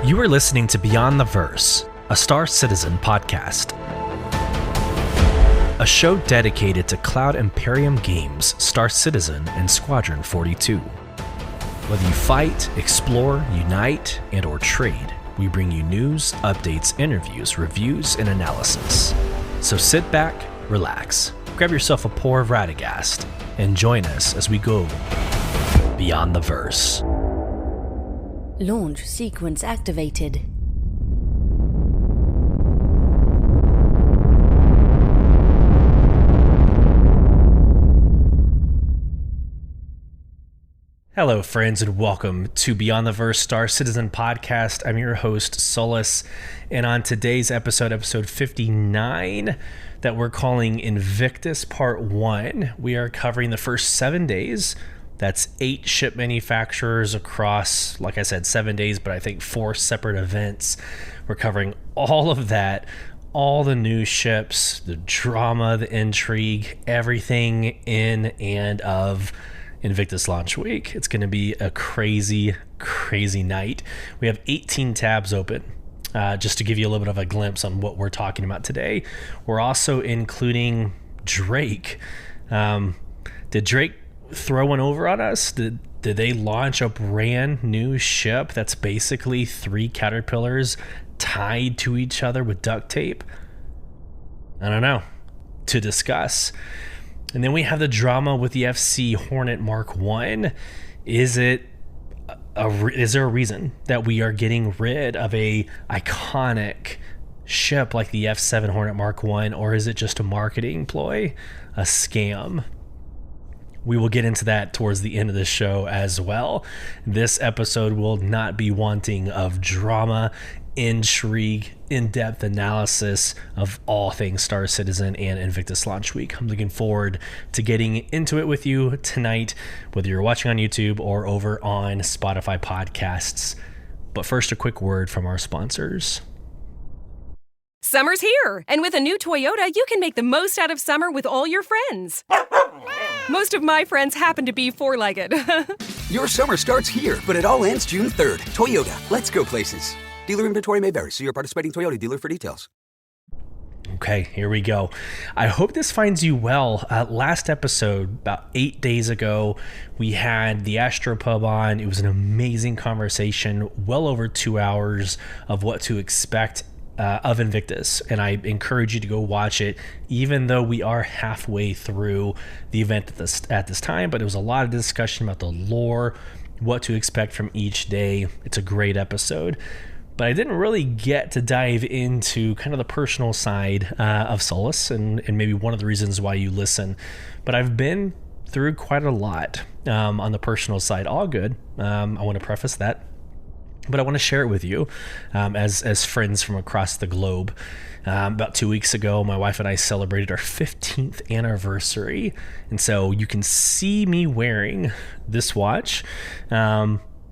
You are listening to Beyond the Verse, a Star Citizen podcast. A show dedicated to Cloud Imperium games, Star Citizen, and Squadron 42. Whether you fight, explore, unite, and or trade, we bring you news, updates, interviews, reviews, and analysis. So sit back, relax, grab yourself a pour of Radegast, and join us as we go Beyond the Verse. Launch sequence activated. Hello, friends, and welcome to Beyond the Verse Star Citizen podcast. I'm your host, Solus, and on today's episode 59, that we're calling Invictus Part 1, we are covering the first 7 days. That's 8 ship manufacturers across, like I said, 7 days, but I think 4 separate events. We're covering all of that, all the new ships, the drama, the intrigue, everything in and of Invictus launch week. It's going to be a crazy, crazy night. We have 18 tabs open. Just to give you a little bit of a glimpse on what we're talking about today. We're also including Drake. Did Drake throw one over on us? Did they launch a brand new ship that's basically 3 caterpillars tied to each other with duct tape? I don't know. To discuss. And then we have the drama with the F7 Hornet Mk I. Is there a reason that we are getting rid of a iconic ship like the F7 Hornet Mk I, or is it just a marketing ploy, a scam? We will get into that towards the end of the show as well. This episode will not be wanting of drama, intrigue, in-depth analysis of all things Star Citizen and Invictus launch week. I'm looking forward to getting into it with you tonight, whether you're watching on YouTube or over on Spotify podcasts. But first, a quick word from our sponsors. Summer's here, and with a new Toyota, you can make the most out of summer with all your friends. Most of my friends happen to be four-legged. Your summer starts here, but it all ends June 3rd. Toyota, let's go places. Dealer inventory may vary. See your participating Toyota dealer for details. Okay, here we go. I hope this finds you well. Last episode, about 8 days ago, we had the Astropub on. It was an amazing conversation, well over 2 hours of what to expect of Invictus, and I encourage you to go watch it, even though we are halfway through the event at this time. But it was a lot of discussion about the lore, what to expect from each day. It's a great episode. But I didn't really get to dive into kind of the personal side of Solus, and maybe one of the reasons why you listen. But I've been through quite a lot on the personal side. All good. I want to preface that. But I want to share it with you as friends from across the globe. About 2 weeks ago, my wife and I celebrated our 15th anniversary. And so you can see me wearing this watch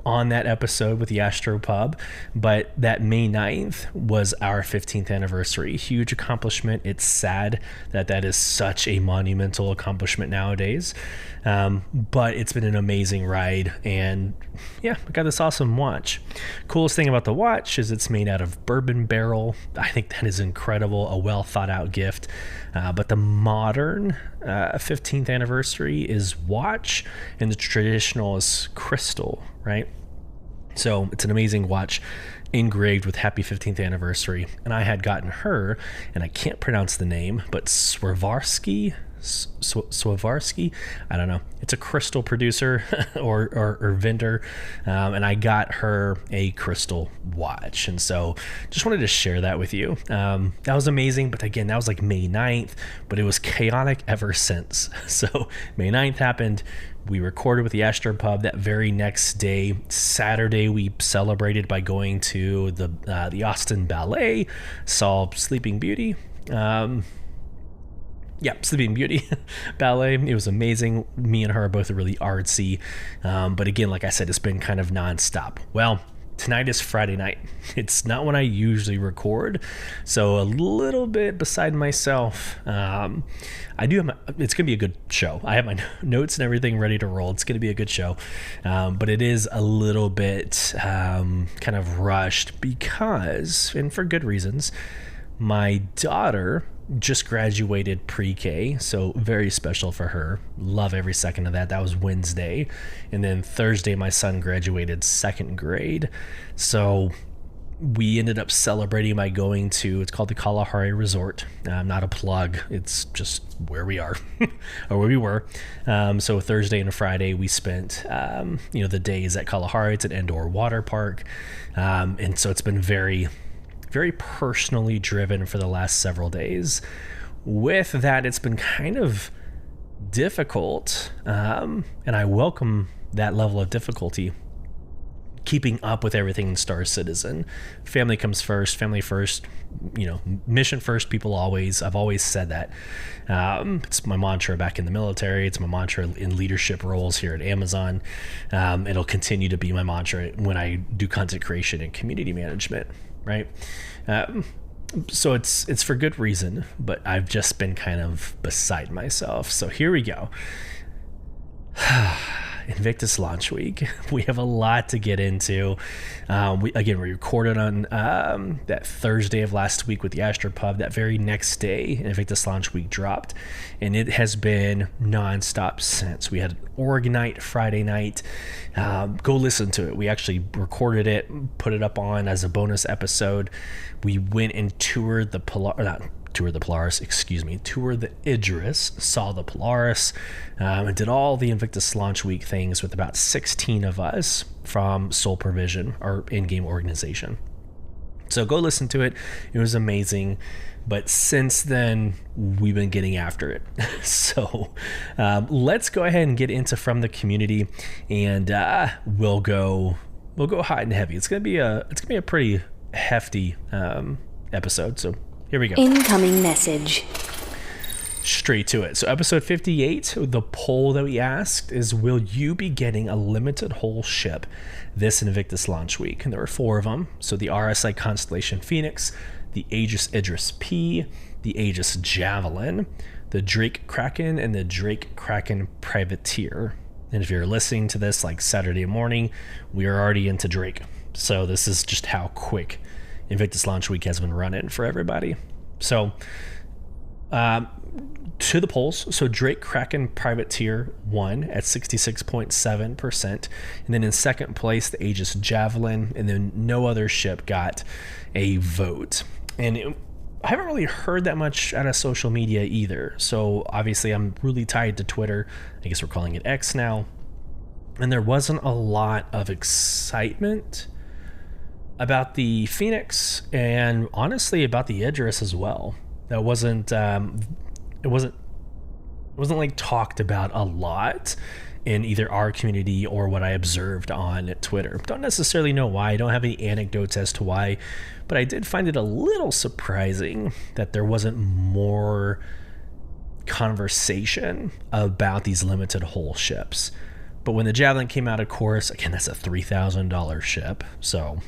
on that episode with the Astropub, but that May 9th was our 15th anniversary. Huge accomplishment. It's sad that that is such a monumental accomplishment nowadays, but it's been an amazing ride, and yeah, I got this awesome watch. Coolest thing about the watch is it's made out of bourbon barrel. I think that is incredible, a well thought out gift, but the modern 15th anniversary is watch, and the traditional is crystal, right? So it's an amazing watch engraved with happy 15th anniversary. And I had gotten her, and I can't pronounce the name, but Swarovski, I don't know. It's a crystal producer or vendor. And I got her a crystal watch. And so just wanted to share that with you. That was amazing. But again, that was like May 9th, but it was chaotic ever since. So May 9th happened. We recorded with the Astropub that very next day. Saturday, we celebrated by going to the Austin Ballet, saw Sleeping Beauty. Sleeping Beauty Ballet. It was amazing. Me and her are both really artsy. But again, like I said, it's been kind of nonstop. Well, tonight is Friday night. It's not when I usually record, so a little bit beside myself. It's gonna be a good show. I have my notes and everything ready to roll. It's gonna be a good show, but it is a little bit kind of rushed because, and for good reasons, my daughter just graduated pre-K, so very special for her. Love every second of that. That was Wednesday. And then Thursday, my son graduated second grade. So we ended up celebrating by going to, it's called the Kalahari Resort. Not a plug. It's just where we are or where we were. So Thursday and Friday, we spent, the days at Kalahari. It's an indoor water park. And so it's been very personally driven for the last several days. With that, it's been kind of difficult, and I welcome that level of difficulty. Keeping up with everything in Star Citizen. Family comes first, family first, mission first, people always. I've always said that. It's my mantra back in the military. It's my mantra in leadership roles here at Amazon. It'll continue to be my mantra when I do content creation and community management. Right. So it's for good reason, but I've just been kind of beside myself. So here we go. Invictus launch week. We have a lot to get into. We recorded on that Thursday of last week with the Astropub. That very next day, Invictus launch week dropped, and it has been nonstop since. We had Oregon night, Friday night. Go listen to it. We actually recorded it, put it up on as a bonus episode. We went and toured the Idris, saw the Polaris, and did all the Invictus launch week things with about 16 of us from Soul Provision, our in-game organization. So go listen to it. It was amazing. But since then, we've been getting after it. So let's go ahead and get into From the Community, and we'll go hot and heavy. It's gonna be a pretty hefty episode. So here we go. Incoming message. Straight to it. So episode 58, the poll that we asked is, will you be getting a limited hull ship this Invictus launch week? And there were 4 of them. So the RSI Constellation Phoenix, the Aegis Idris P, the Aegis Javelin, the Drake Kraken, and the Drake Kraken Privateer. And if you're listening to this like Saturday morning, we are already into Drake. So this is just how quick Invictus launch week has been running for everybody. So to the polls. So Drake Kraken Privateer won at 66.7%. And then in second place, the Aegis Javelin. And then no other ship got a vote. And I haven't really heard that much out of social media either. So obviously I'm really tied to Twitter. I guess we're calling it X now. And there wasn't a lot of excitement about the Phoenix, and honestly about the Idris as well. That wasn't like talked about a lot in either our community or what I observed on Twitter. Don't necessarily know why. I don't have any anecdotes as to why, but I did find it a little surprising that there wasn't more conversation about these limited hull ships. But when the Javelin came out, of course, again, that's a $3,000 ship, so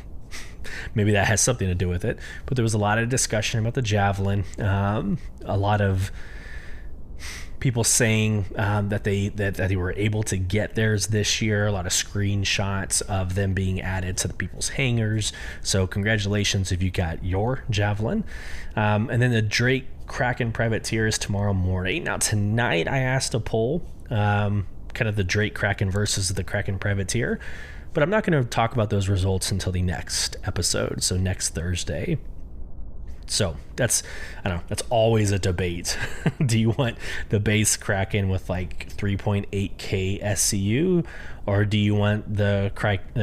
maybe that has something to do with it. But there was a lot of discussion about the Javelin. A lot of people saying that they were able to get theirs this year. A lot of screenshots of them being added to the people's hangars. So congratulations if you got your Javelin. And then the Drake Kraken Privateer is tomorrow morning. Now tonight I asked a poll, kind of the Drake Kraken versus the Kraken Privateer. But I'm not going to talk about those results until the next episode, so next Thursday. So that's always a debate. Do you want the base Kraken with like 3.8k SCU, or do you want the Kraken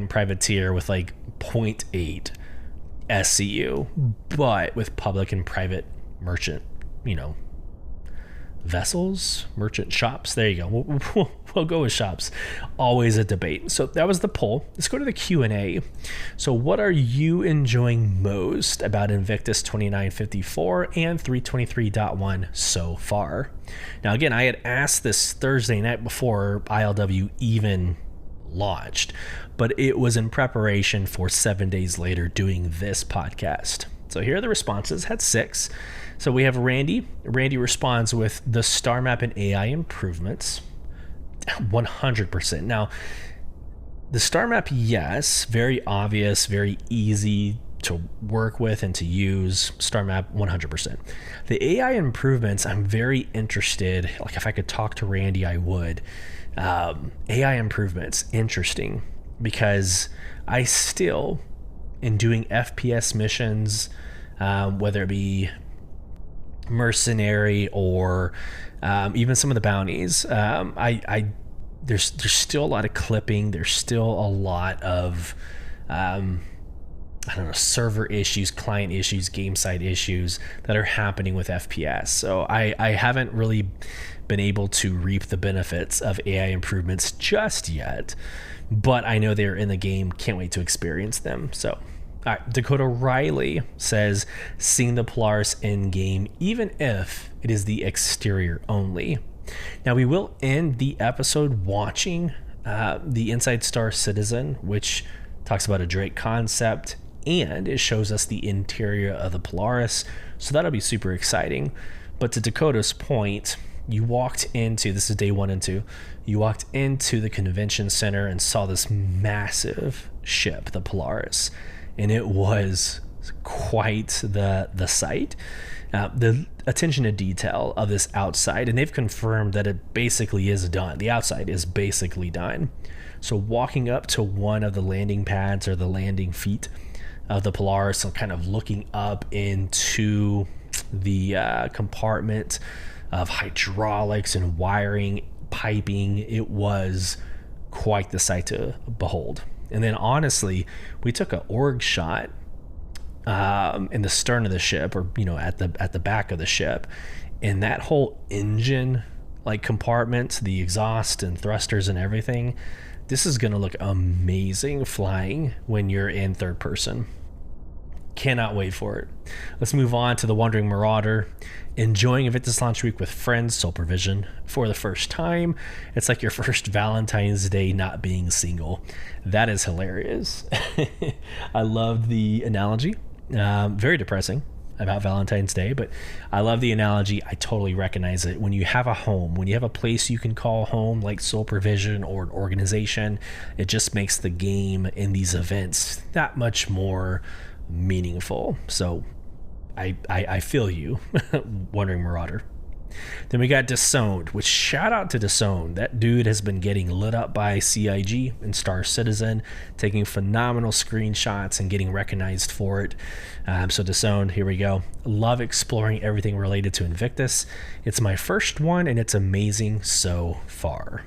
Privateer with like 0.8 SCU, but with public and private merchant, vessels, merchant shops? There you go. We'll go with shops. Always a debate. So that was the poll. Let's go to the Q&A. So what are you enjoying most about Invictus 2954 and 323.1 so far? Now, again, I had asked this Thursday night before ILW even launched, but it was in preparation for 7 days later doing this podcast. So here are the responses. Had 6. So we have Randy. Randy responds with the star map and AI improvements. 100%. Now, the star map, yes, very obvious, very easy to work with and to use. Star map, 100%. The AI improvements, I'm very interested. Like, if I could talk to Randy, I would. AI improvements, interesting, because I still, in doing FPS missions, whether it be mercenary or even some of the bounties, there's still a lot of clipping. There's still a lot of server issues, client issues, game side issues that are happening with FPS. So I haven't really been able to reap the benefits of AI improvements just yet, but I know they're in the game. Can't wait to experience them. So, all right, Dakota Riley says, seeing the Polaris in game, even if it is the exterior only. Now, we will end the episode watching the Inside Star Citizen, which talks about a Drake concept, and it shows us the interior of the Polaris. So that'll be super exciting. But to Dakota's point, you walked into, this is day 1 and 2, you walked into the convention center and saw this massive ship, the Polaris, and it was quite the sight. The attention to detail of this outside, and they've confirmed that it basically is done. The outside is basically done. So walking up to one of the landing pads or the landing feet of the Polaris and kind of looking up into the compartment of hydraulics and wiring, piping, it was quite the sight to behold. And then honestly, we took an org shot in the stern of the ship, or at the back of the ship, and that whole engine like compartment, the exhaust and thrusters and everything, this is going to look amazing flying when you're in third person. Cannot wait for it. Let's move on to the Wandering Marauder. Enjoying Invictus launch week with friends, sole provision for the first time. It's like your first Valentine's Day not being single. That is hilarious. I love the analogy. Very depressing about Valentine's Day, but I love the analogy. I totally recognize it. When you have a home, when you have a place you can call home, like sole provision or an organization, it just makes the game in these events that much more meaningful. So I feel you, Wandering Marauder. Then we got Disowned, which shout out to Disowned. That dude has been getting lit up by CIG and Star Citizen, taking phenomenal screenshots and getting recognized for it. So Disowned, here we go. Love exploring everything related to Invictus. It's my first one and it's amazing so far.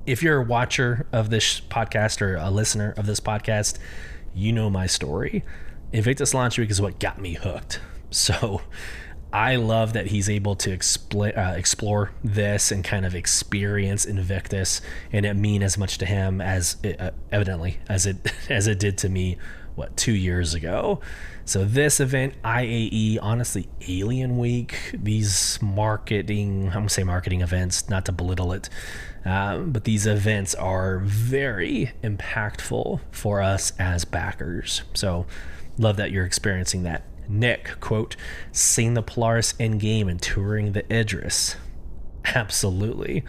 If you're a watcher of this podcast or a listener of this podcast, you know my story. Invictus launch week is what got me hooked. So I love that he's able to explore this and kind of experience Invictus, and it mean as much to him as evidently as it did to me 2 years ago. So this event, IAE, honestly Alien Week, these I'm gonna say marketing events, not to belittle it, but these events are very impactful for us as backers. So love that you're experiencing that. Nick, quote, seeing the Polaris in game and touring the Idris. Absolutely.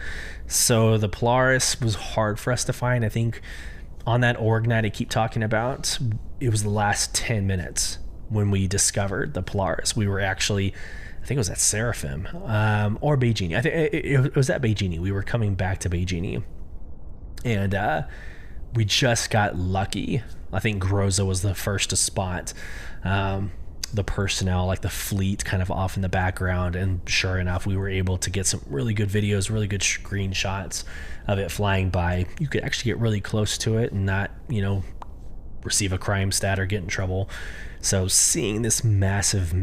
So the Polaris was hard for us to find. I think on that org night I keep talking about, it was the last 10 minutes when we discovered the Polaris. We were actually, I think it was at Seraphim or Beijing. I think it was at Beijing. We were coming back to Beijing, and we just got lucky. I think Groza was the first to spot the personnel, like the fleet, kind of off in the background, and sure enough, we were able to get some really good videos, really good screenshots of it flying by. You could actually get really close to it and not, receive a crime stat or get in trouble. So seeing this massive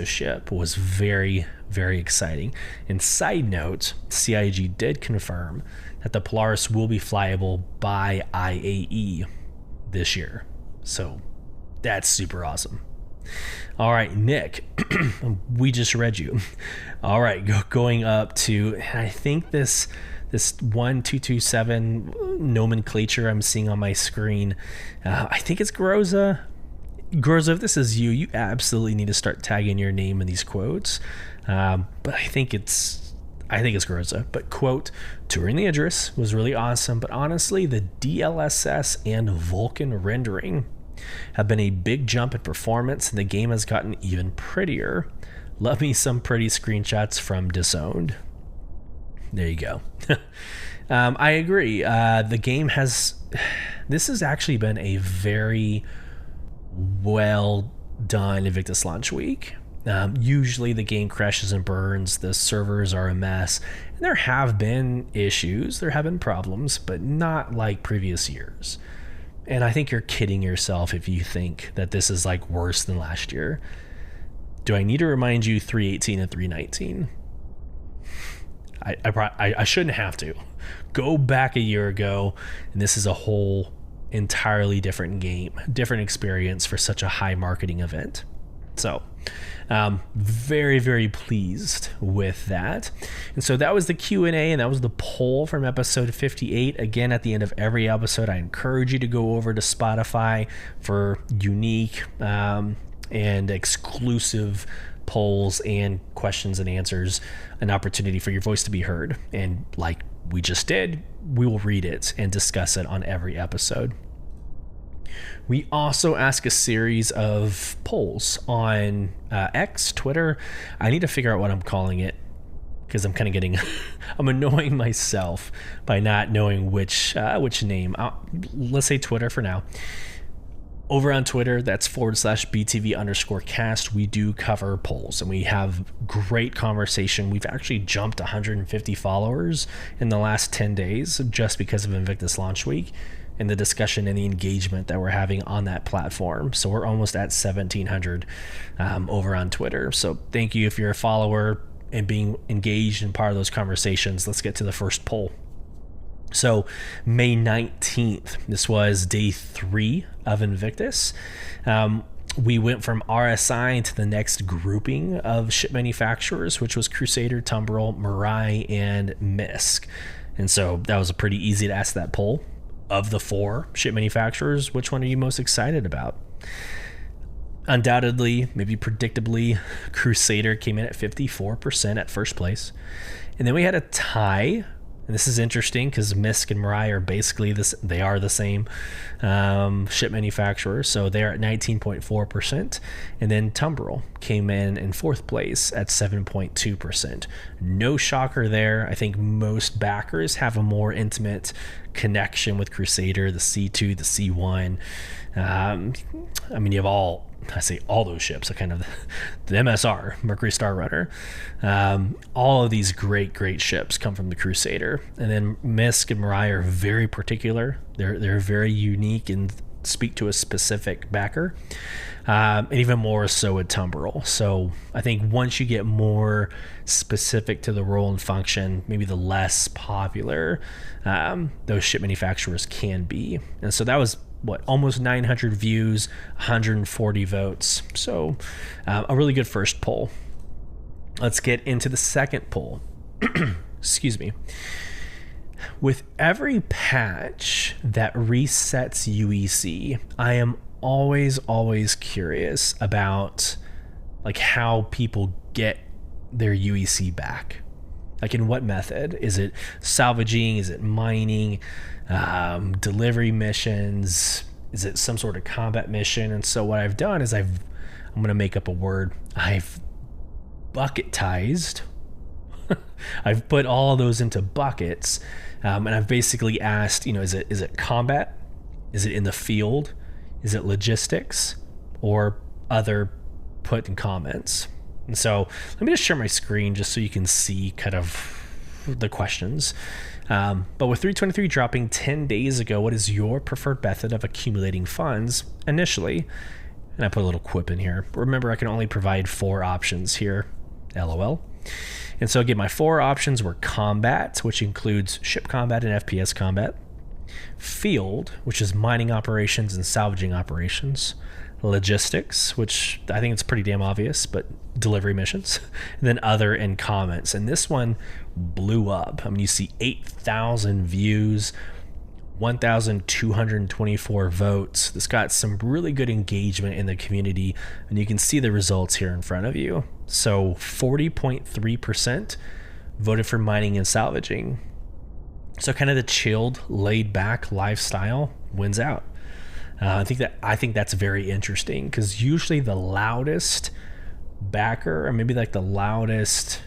ship was very, very exciting. And side note, CIG did confirm that the Polaris will be flyable by IAE this year. So that's super awesome. All right, Nick, we just read you. All right, going up to, and I think this this 1227 nomenclature I'm seeing on my screen. I think it's Groza. Groza, if this is you absolutely need to start tagging your name in these quotes. But I think it's Groza. But quote, touring the Idris was really awesome, but honestly, the DLSS and Vulcan rendering have been a big jump in performance, and the game has gotten even prettier. Love me some pretty screenshots from Disowned. There you go. I agree. The game this has actually been a very well done Invictus launch week. Usually the game crashes and burns, the servers are a mess, and there have been issues, there have been problems, but not like previous years. And I think you're kidding yourself if you think that this is like worse than last year. Do I need to remind you 318 and 319? I shouldn't have to. Go back a year ago, and this is a whole entirely different game, different experience for such a high marketing event. So very, very pleased with that. And so that was the Q&A, and that was the poll from episode 58. Again, at the end of every episode, I encourage you to go over to Spotify for unique and exclusive polls and questions and answers, an opportunity for your voice to be heard. And like we just did, we will read it and discuss it on every episode. We also ask a series of polls on X, Twitter. I need to figure out what I'm calling it, because I'm kind of getting, I'm annoying myself by not knowing which name. Let's say Twitter for now. Over on Twitter, that's /BTV_cast. We do cover polls, and we have great conversation. We've actually jumped 150 followers in the last 10 days just because of Invictus launch week and the discussion and the engagement that we're having on that platform. So we're almost at 1,700 over on Twitter. So thank you if you're a follower and being engaged in part of those conversations. Let's get to the first poll. So May 19th, this was day 3 of Invictus. We went from RSI to the next grouping of ship manufacturers, which was Crusader, Tumbrel, Mirai, and MISC. And so that was a pretty easy to ask that poll. Of the 4 ship manufacturers, which one are you most excited about? Undoubtedly, maybe predictably, Crusader came in at 54% at first place. And then we had a tie. And this is interesting because MISC and Mirai are basically they are the same ship manufacturer. So they're at 19.4%. And then Tumbrel came in 4th place at 7.2%. No shocker there. I think most backers have a more intimate connection with Crusader, the C2, the C1. I mean, you have all those ships, kind of the MSR, Mercury Star Runner. All of these great ships come from the Crusader. And then MISC and Mirai are very particular. They're very unique and speak to a specific backer. And even more so with Tumbrel. So I think once you get more specific to the role and function, maybe the less popular those ship manufacturers can be. And so that was almost 900 views, 140 votes. So a really good first poll. Let's get into the second poll. Excuse me. With every patch that resets UEC, I am always curious about like how people get their UEC back. Like in what method? Is it salvaging? Is it mining? Delivery missions? Is it some sort of combat mission? And so what I've done is I'm going to make up a word. I've bucketized. I've put all of those into buckets, and I've basically asked, is it combat? Is it in the field? Is it logistics? Or other put in comments? And so let me just share my screen just so you can see kind of the questions. But with 323 dropping 10 days ago, what is your preferred method of accumulating funds initially? And I put a little quip in here. Remember, I can only provide 4 options here. LOL. And so again, my 4 options were combat, which includes ship combat and FPS combat. Field, which is mining operations and salvaging operations. logistics, which I think it's pretty damn obvious, but delivery missions, and then other and comments. And this one blew up. I mean, you see 8,000 views, 1,224 votes. This got some really good engagement in the community, and you can see the results here in front of you. So 40.3% voted for mining and salvaging. So kind of the chilled, laid back lifestyle wins out. I think that's very interesting, because usually the loudest backer, or maybe like the loudest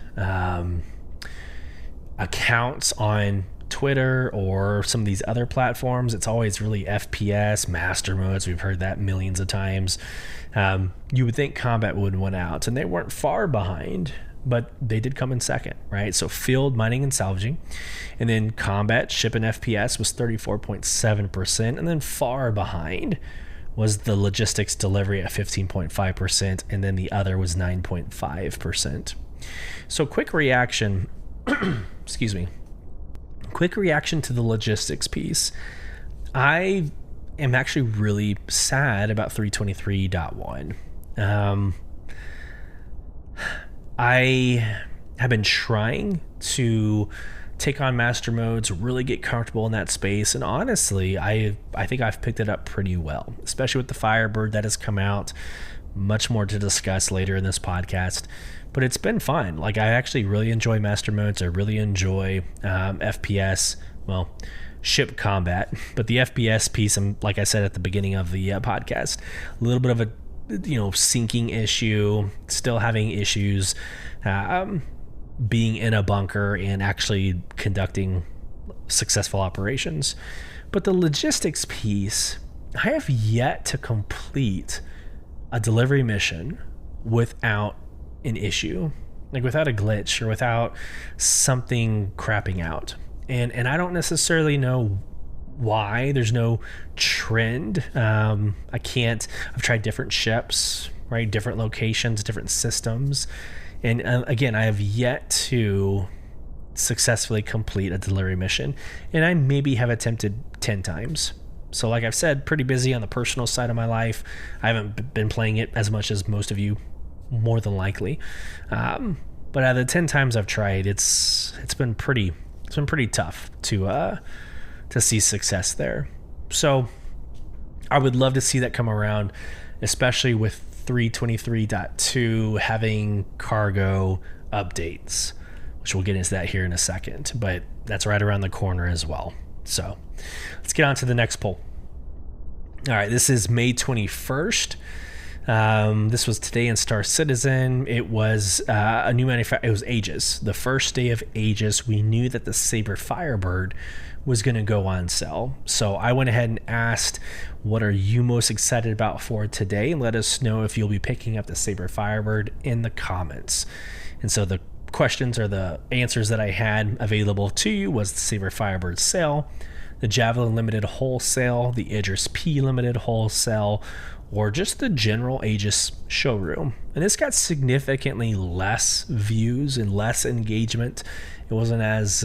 accounts on Twitter or some of these other platforms, it's always really FPS, master modes. We've heard that millions of times. You would think combat would win out, and they weren't far behind, but they did come in second, right? So field, mining, and salvaging. And then combat, ship, and FPS was 34.7%. And then far behind was the logistics delivery at 15.5%. And then the other was 9.5%. So quick reaction, excuse me. Quick reaction to the logistics piece. I am actually really sad about 323.1. I have been trying to take on master modes, really get comfortable in that space, and honestly, I think I've picked it up pretty well, especially with the Firebird that has come out. Much more to discuss later in this podcast, but it's been fun. Like, I actually really enjoy master modes. I really enjoy FPS, well, ship combat, but the FPS piece, like I said at the beginning of the podcast, a little bit of a sinking issue, still having issues being in a bunker and actually conducting successful operations. But the logistics piece, I have yet to complete a delivery mission without an issue, like without a glitch or without something crapping out. And I don't necessarily know why. There's no trend. I've tried different ships, right? Different locations, different systems. And again, I have yet to successfully complete a delivery mission. And I maybe have attempted 10 times. So like I've said, pretty busy on the personal side of my life. I haven't been playing it as much as most of you, more than likely. But out of the 10 times I've tried, it's been pretty tough to see success there. So I would love to see that come around, especially with 323.2 having cargo updates, which we'll get into that here in a second, but that's right around the corner as well. So let's get on to the next poll. All right, this is May 21st. This was today in Star Citizen. It was a new manufacturer. It was Aegis. The first day of Aegis, we knew that the Sabre Firebird was going to go on sale. So I went ahead and asked, what are you most excited about for today? Let us know if you'll be picking up the Sabre Firebird in the comments. And so the questions or the answers that I had available to you was the Sabre Firebird sale, the Javelin Limited wholesale, the Idris P Limited wholesale, or just the general Aegis showroom. And this got significantly less views and less engagement. It wasn't as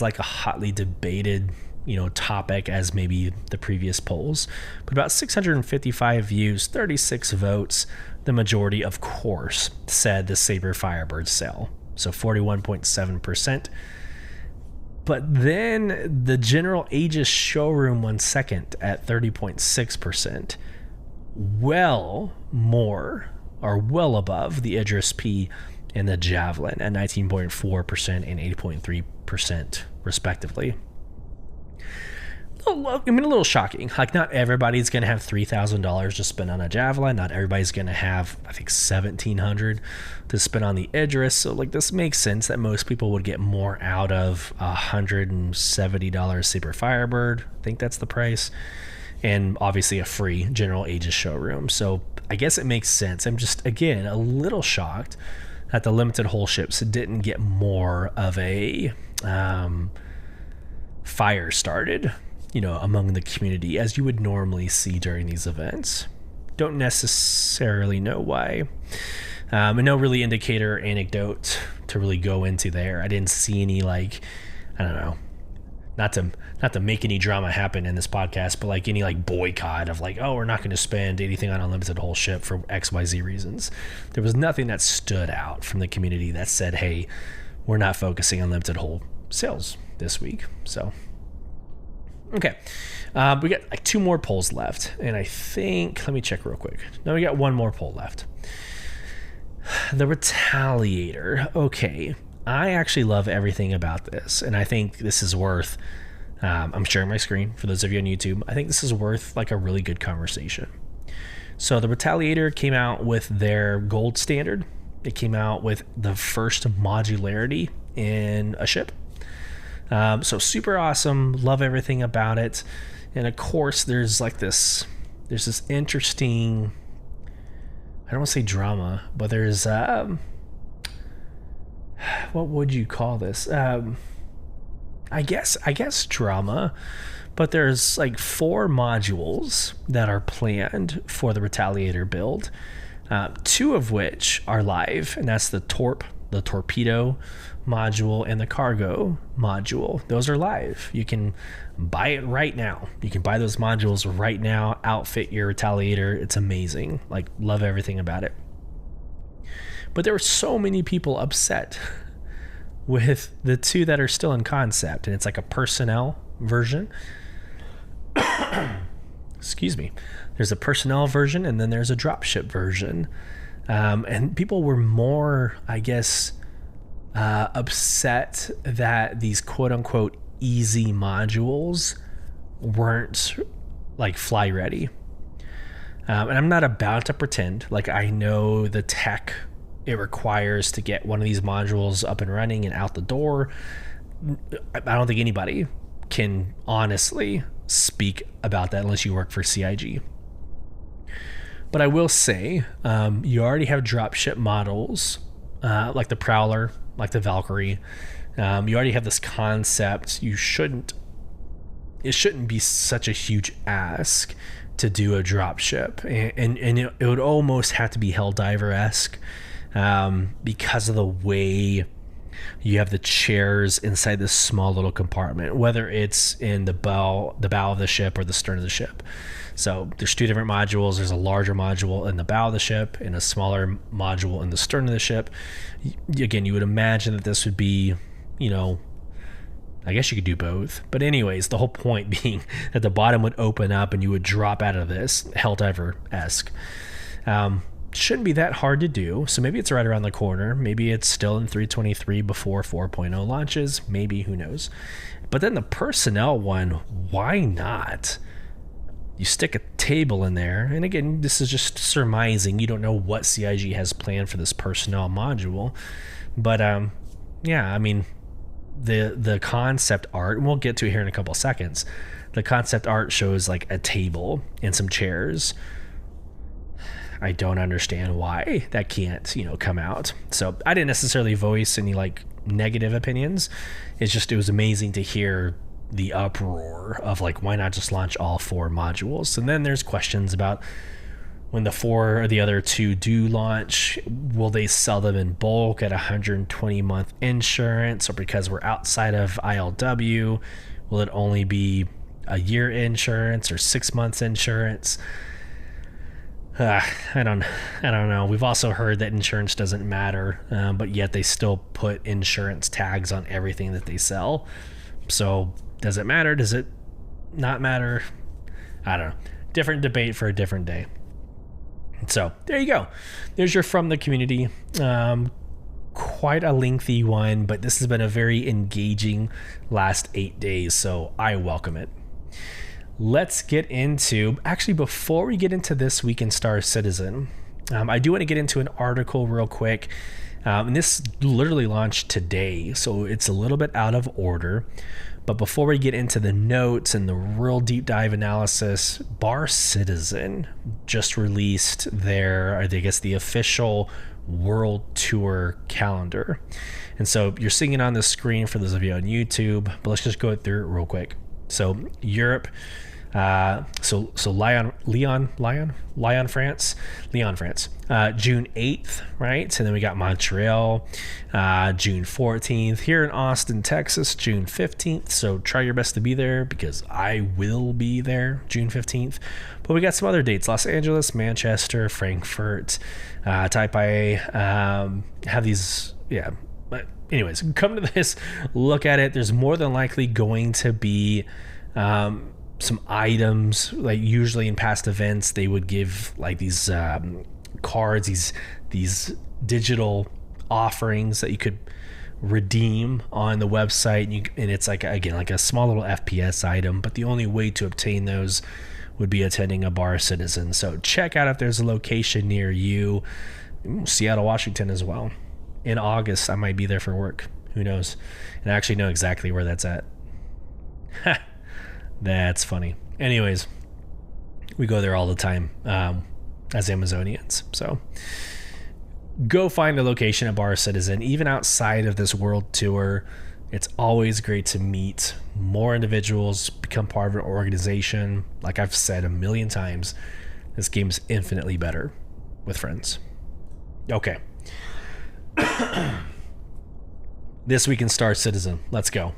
like a hotly debated, topic as maybe the previous polls, but about 655 views, 36 votes. The majority, of course, said the Sabre Firebird sale. So 41.7%. But then the general Aegis showroom won second at 30.6%. Well above the Idris P and the Javelin at 19.4% and 8.3% respectively. A little shocking. Like, not everybody's going to have $3,000 to spend on a Javelin. Not everybody's going to have, I think, $1,700 to spend on the Idris. So, this makes sense that most people would get more out of a $170 Sabre Firebird. I think that's the price. And obviously a free general Aegis showroom. So I guess it makes sense. I'm just, again, a little shocked that the limited hull ships didn't get more of a fire started, among the community, as you would normally see during these events. Don't necessarily know why. And no really indicator or anecdote to really go into there. I didn't see any, not to make any drama happen in this podcast, but like any like boycott of like, oh, we're not going to spend anything on unlimited whole ship for XYZ reasons. There was nothing that stood out from the community that said, hey, we're not focusing on limited whole sales this week. So, okay. We got like 2 more polls left. And I think, let me check real quick. No, we got 1 more poll left. The Retaliator. Okay. I actually love everything about this, and I think this is worth, I'm sharing my screen for those of you on YouTube. I think this is worth like a really good conversation. So the Retaliator came out with their gold standard. It came out with the first modularity in a ship. So super awesome. Love everything about it. And of course there's this interesting, I don't want to say drama, but there's, what would you call this? I guess drama, but there's like 4 modules that are planned for the Retaliator build, 2 of which are live, and that's the torpedo module and the cargo module. Those are live. You can buy it right now. You can buy those modules right now, outfit your Retaliator. It's amazing. Like, love everything about it. But there were so many people upset with the 2 that are still in concept, and it's like a personnel version. Excuse me. There's a personnel version, and then there's a dropship version. And people were more, I guess, upset that these quote-unquote easy modules weren't like fly ready. And I'm not about to pretend like I know the tech it requires to get one of these modules up and running and out the door. I don't think anybody can honestly speak about that unless you work for CIG. But I will say, you already have dropship models, like the Prowler, like the Valkyrie. You already have this concept. It shouldn't be such a huge ask to do a dropship, and it would almost have to be Helldiver-esque. Because of the way you have the chairs inside this small little compartment, whether it's in the bow of the ship or the stern of the ship. So there's 2 different modules. There's a larger module in the bow of the ship and a smaller module in the stern of the ship. Again, you would imagine that this would be, I guess you could do both. But anyways, the whole point being that the bottom would open up and you would drop out of this, Helldiver-esque. Shouldn't be that hard to do, so maybe it's right around the corner. Maybe it's still in 323 before 4.0 launches. Maybe, who knows? But then the personnel one, why not? You stick a table in there, and again, this is just surmising. You don't know what CIG has planned for this personnel module, but yeah, I mean, the concept art, and we'll get to it here in a couple seconds. The concept art shows like a table and some chairs. I don't understand why that can't, come out. So I didn't necessarily voice any like negative opinions. It was amazing to hear the uproar of like, why not just launch all 4 modules? And then there's questions about when the 4 or the other 2 do launch, will they sell them in bulk at 120-month insurance, or because we're outside of ILW, will it only be a year insurance or 6 months insurance? I don't know. We've also heard that insurance doesn't matter, but yet they still put insurance tags on everything that they sell. So does it matter? Does it not matter? I don't know. Different debate for a different day. So there you go. There's your from the community. Quite a lengthy one, but this has been a very engaging last 8 days, so I welcome it. Let's get into, actually, before we get into this week in Star Citizen, I do want to get into an article real quick. And this literally launched today, so it's a little bit out of order. But before we get into the notes and the real deep dive analysis, Bar Citizen just released their, I guess, the official World Tour calendar. And so you're seeing it on the screen for those of you on YouTube, but let's just go through it real quick. So Europe, So Lyon, France, June 8th, right? And then we got Montreal, June 14th. Here in Austin, Texas, June 15th. So try your best to be there, because I will be there June 15th. But we got some other dates: Los Angeles, Manchester, Frankfurt, Taipei. Have these, yeah. But anyways, come to this, look at it. There's more than likely going to be some items. Like usually in past events, they would give like these cards, these digital offerings that you could redeem on the website, and it's like, again, like a small little FPS item, but the only way to obtain those would be attending a Bar Citizen. So check out if there's a location near you. Seattle, Washington as well. In August, I might be there for work. Who knows? And I actually know exactly where that's at. That's funny. Anyways, we go there all the time as Amazonians. So go find a location at Bar Citizen. Even outside of this world tour, it's always great to meet more individuals, become part of an organization. Like I've said a million times, this game's infinitely better with friends. Okay. This week in Star Citizen. Let's go.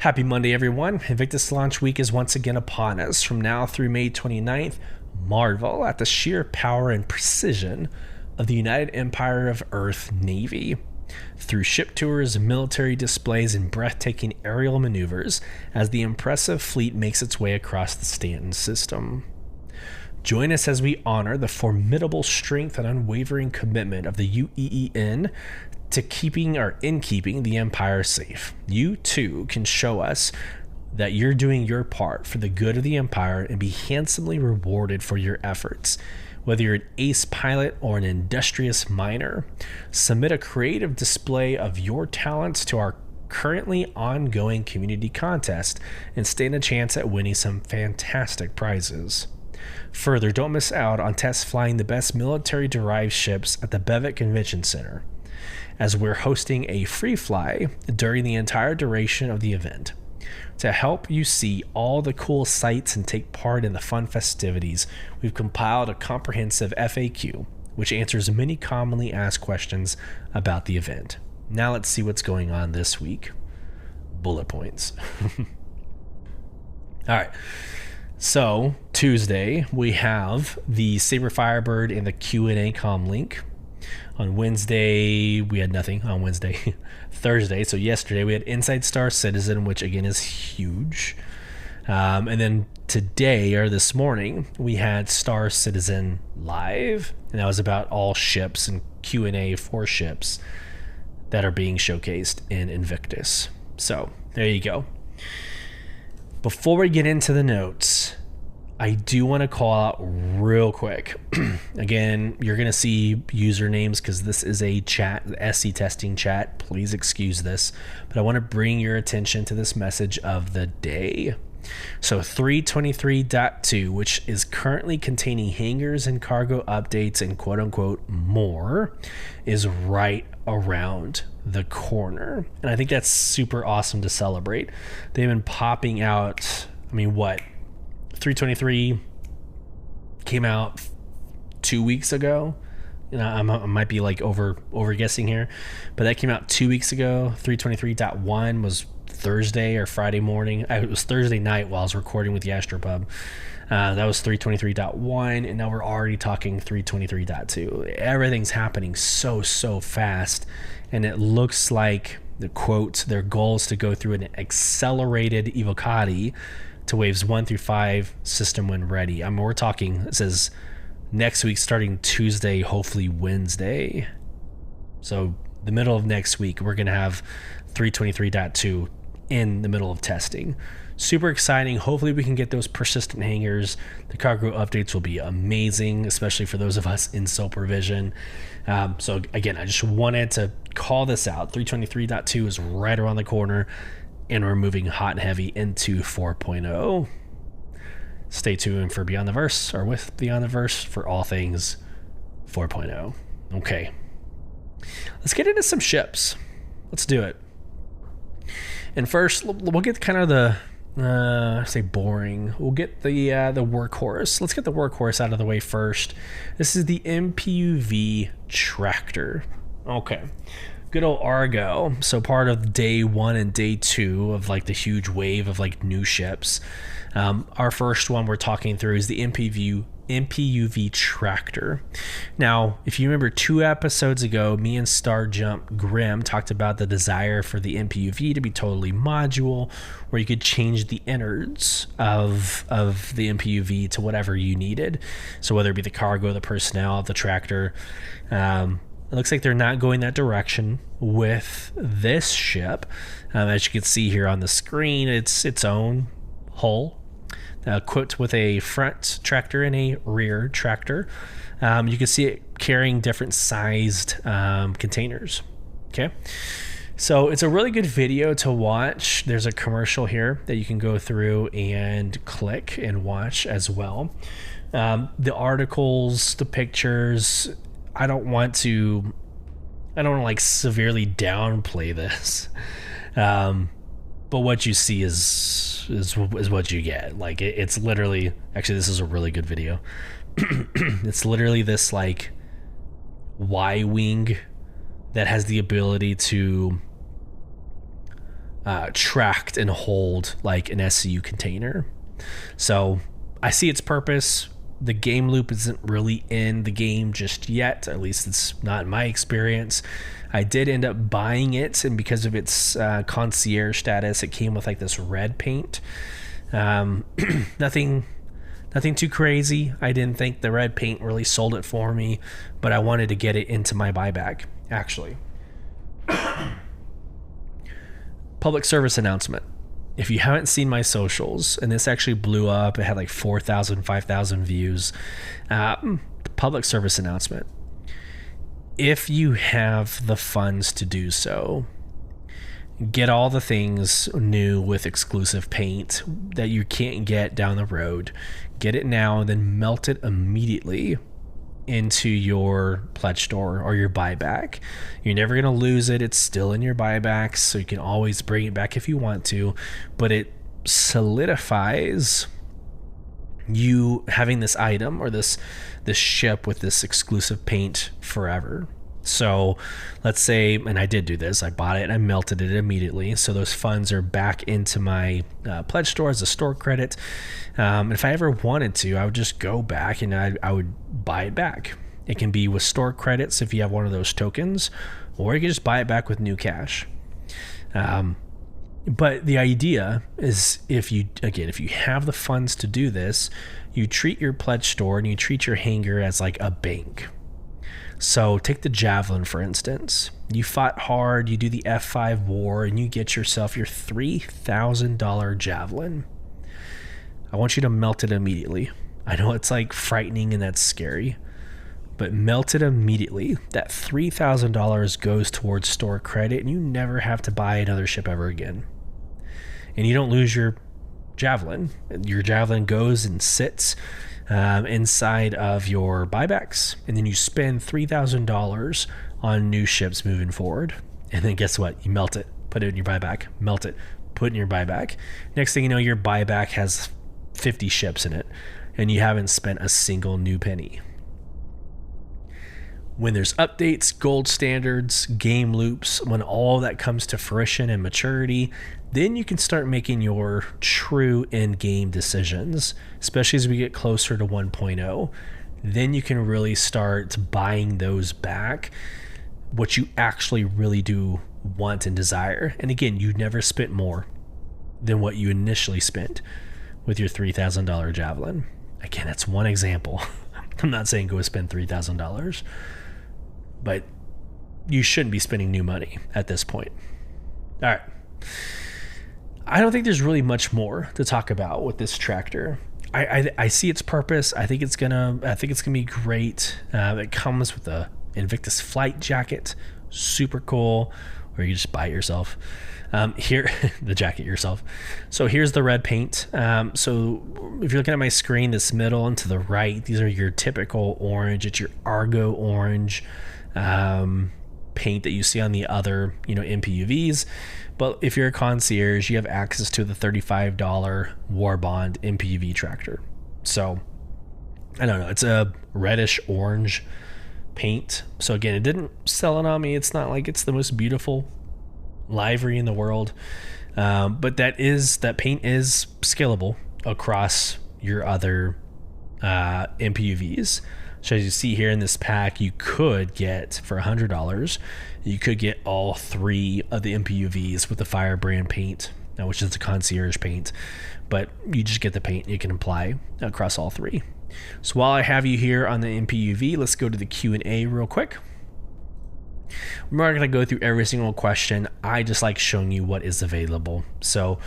Happy Monday, everyone. Invictus launch week is once again upon us. From now through May 29th, marvel at the sheer power and precision of the United Empire of Earth Navy. Through ship tours, military displays, and breathtaking aerial maneuvers, as the impressive fleet makes its way across the Stanton system. Join us as we honor the formidable strength and unwavering commitment of the UEEN to keeping the Empire safe. You too can show us that you're doing your part for the good of the Empire and be handsomely rewarded for your efforts. Whether you're an ace pilot or an industrious miner, submit a creative display of your talents to our currently ongoing community contest and stand a chance at winning some fantastic prizes. Further, don't miss out on test flying the best military-derived ships at the Bevic Convention Center, as we're hosting a free fly during the entire duration of the event. To help you see all the cool sights and take part in the fun festivities, we've compiled a comprehensive FAQ, which answers many commonly asked questions about the event. Now let's see what's going on this week. Bullet points. All right. So Tuesday, we have the Sabre Firebird and the Q&A comm link. On Wednesday, we had nothing on Wednesday. Thursday, so yesterday, we had Inside Star Citizen, which again is huge. And then today, or this morning, we had Star Citizen Live, and that was about all ships and Q&A for ships that are being showcased in Invictus. So there you go. Before we get into the notes, I do want to call out real quick. Again, you're going to see usernames because this is a chat, the SC testing chat. Please excuse this, but I want to bring your attention to this message of the day. So 323.2, which is currently containing hangars and cargo updates and quote unquote more, is right around the corner. And I think that's super awesome to celebrate. They've been popping out, 323 came out 2 weeks ago. I might be like over guessing here, but that came out 2 weeks ago. 323.1 was Thursday or Friday morning. It was Thursday night while I was recording with the Astropub. That was 323.1, and now we're already talking 323.2. Everything's happening so fast, and it looks like the quote, their goal is to go through an accelerated evocati to waves 1 through 5, system when ready. We're talking, it says next week starting Tuesday, hopefully Wednesday. So the middle of next week, we're going to have 323.2 in the middle of testing. Super exciting. Hopefully we can get those persistent hangars. The cargo updates will be amazing, especially for those of us in supervision. So again, I just wanted to call this out. 323.2 is right around the corner, and we're moving hot and heavy into 4.0. Stay tuned for Beyond the Verse, or with Beyond the Verse, for all things 4.0. Okay. Let's get into some ships. Let's do it. And first, we'll get kind of the I say boring. We'll get the workhorse. Let's get the workhorse out of the way first. This is the MPUV-Tractor. Okay. Good old Argo. So part of day 1 and day 2 of like the huge wave of like new ships. Our first one we're talking through is the MPUV-Tractor. Now, if you remember 2 episodes ago, me and Star Jump Grim talked about the desire for the MPUV to be totally modular, where you could change the innards of the MPUV to whatever you needed. So whether it be the cargo, the personnel, the tractor. It looks like they're not going that direction with this ship. As you can see here on the screen, it's its own hull, equipped with a front tractor and a rear tractor. You can see it carrying different sized containers. Okay, so it's a really good video to watch. There's a commercial here that you can go through and click and watch as well. The articles, the pictures, I don't want to like severely downplay this. But what you see is what you get. Like it's literally, actually this is a really good video. It's literally this like Y-wing that has the ability to tract and hold like an SCU container. So I see its purpose. The game loop isn't really in the game just yet. At least it's not in my experience. I did end up buying it, and because of its concierge status, it came with like this red paint. Nothing too crazy. I didn't think the red paint really sold it for me, but I wanted to get it into my buyback, actually. Public service announcement. If you haven't seen my socials, and this actually blew up, it had like 4,000, 5,000 views. Public service announcement. If you have the funds to do so, get all the things new with exclusive paint that you can't get down the road. Get it now and then melt it immediately into your pledge store or your buyback. You're never going to lose it. It's still in your buybacks, so you can always bring it back if you want to, but it solidifies you having this item or this ship with this exclusive paint forever. So let's say, and I did do this, I bought it and I melted it immediately. So those funds are back into my pledge store as a store credit. If I ever wanted to, I would just go back and I would buy it back. It can be with store credits if you have one of those tokens, or you can just buy it back with new cash. But the idea is if you have the funds to do this, you treat your pledge store and you treat your hangar as like a bank. So take the Javelin, for instance. You fought hard, you do the F5 war, and you get yourself your $3,000 Javelin. I want you to melt it immediately. I know it's like frightening and that's scary, but melt it immediately. That $3,000 goes towards store credit, and you never have to buy another ship ever again. And you don't lose your Javelin. Your Javelin goes and sits inside of your buybacks, and then you spend $3,000 on new ships moving forward. And then guess what? You melt it, put it in your buyback, melt it, put it in your buyback. Next thing you know, your buyback has 50 ships in it, and you haven't spent a single new penny. When there's updates, gold standards, game loops, when all that comes to fruition and maturity, then you can start making your true in-game decisions, especially as we get closer to 1.0. Then you can really start buying those back, what you actually really do want and desire. And again, you never spent more than what you initially spent with your $3,000 Javelin. Again, that's one example. I'm not saying go spend $3,000, but you shouldn't be spending new money at this point. All right. I don't think there's really much more to talk about with this tractor. I see its purpose. I think it's gonna be great. It comes with a Invictus flight jacket, super cool. Or you just buy it yourself. Here, the jacket yourself. So here's the red paint. So if you're looking at my screen, this middle and to the right, these are your typical orange. It's your Argo orange. paint that you see on the other, MPUVs. But if you're a concierge, you have access to the $35 War Bond MPUV-Tractor. So I don't know. It's a reddish orange paint. So again, it didn't sell it on me. It's not like it's the most beautiful livery in the world. But that paint is scalable across your other MPUVs. So as you see here in this pack, you could get, for $100, you could get all 3 of the MPUVs with the Firebrand paint, which is the concierge paint. But you just get the paint you can apply across all 3. So while I have you here on the MPUV, let's go to the Q&A real quick. We're not going to go through every single question. I just like showing you what is available. So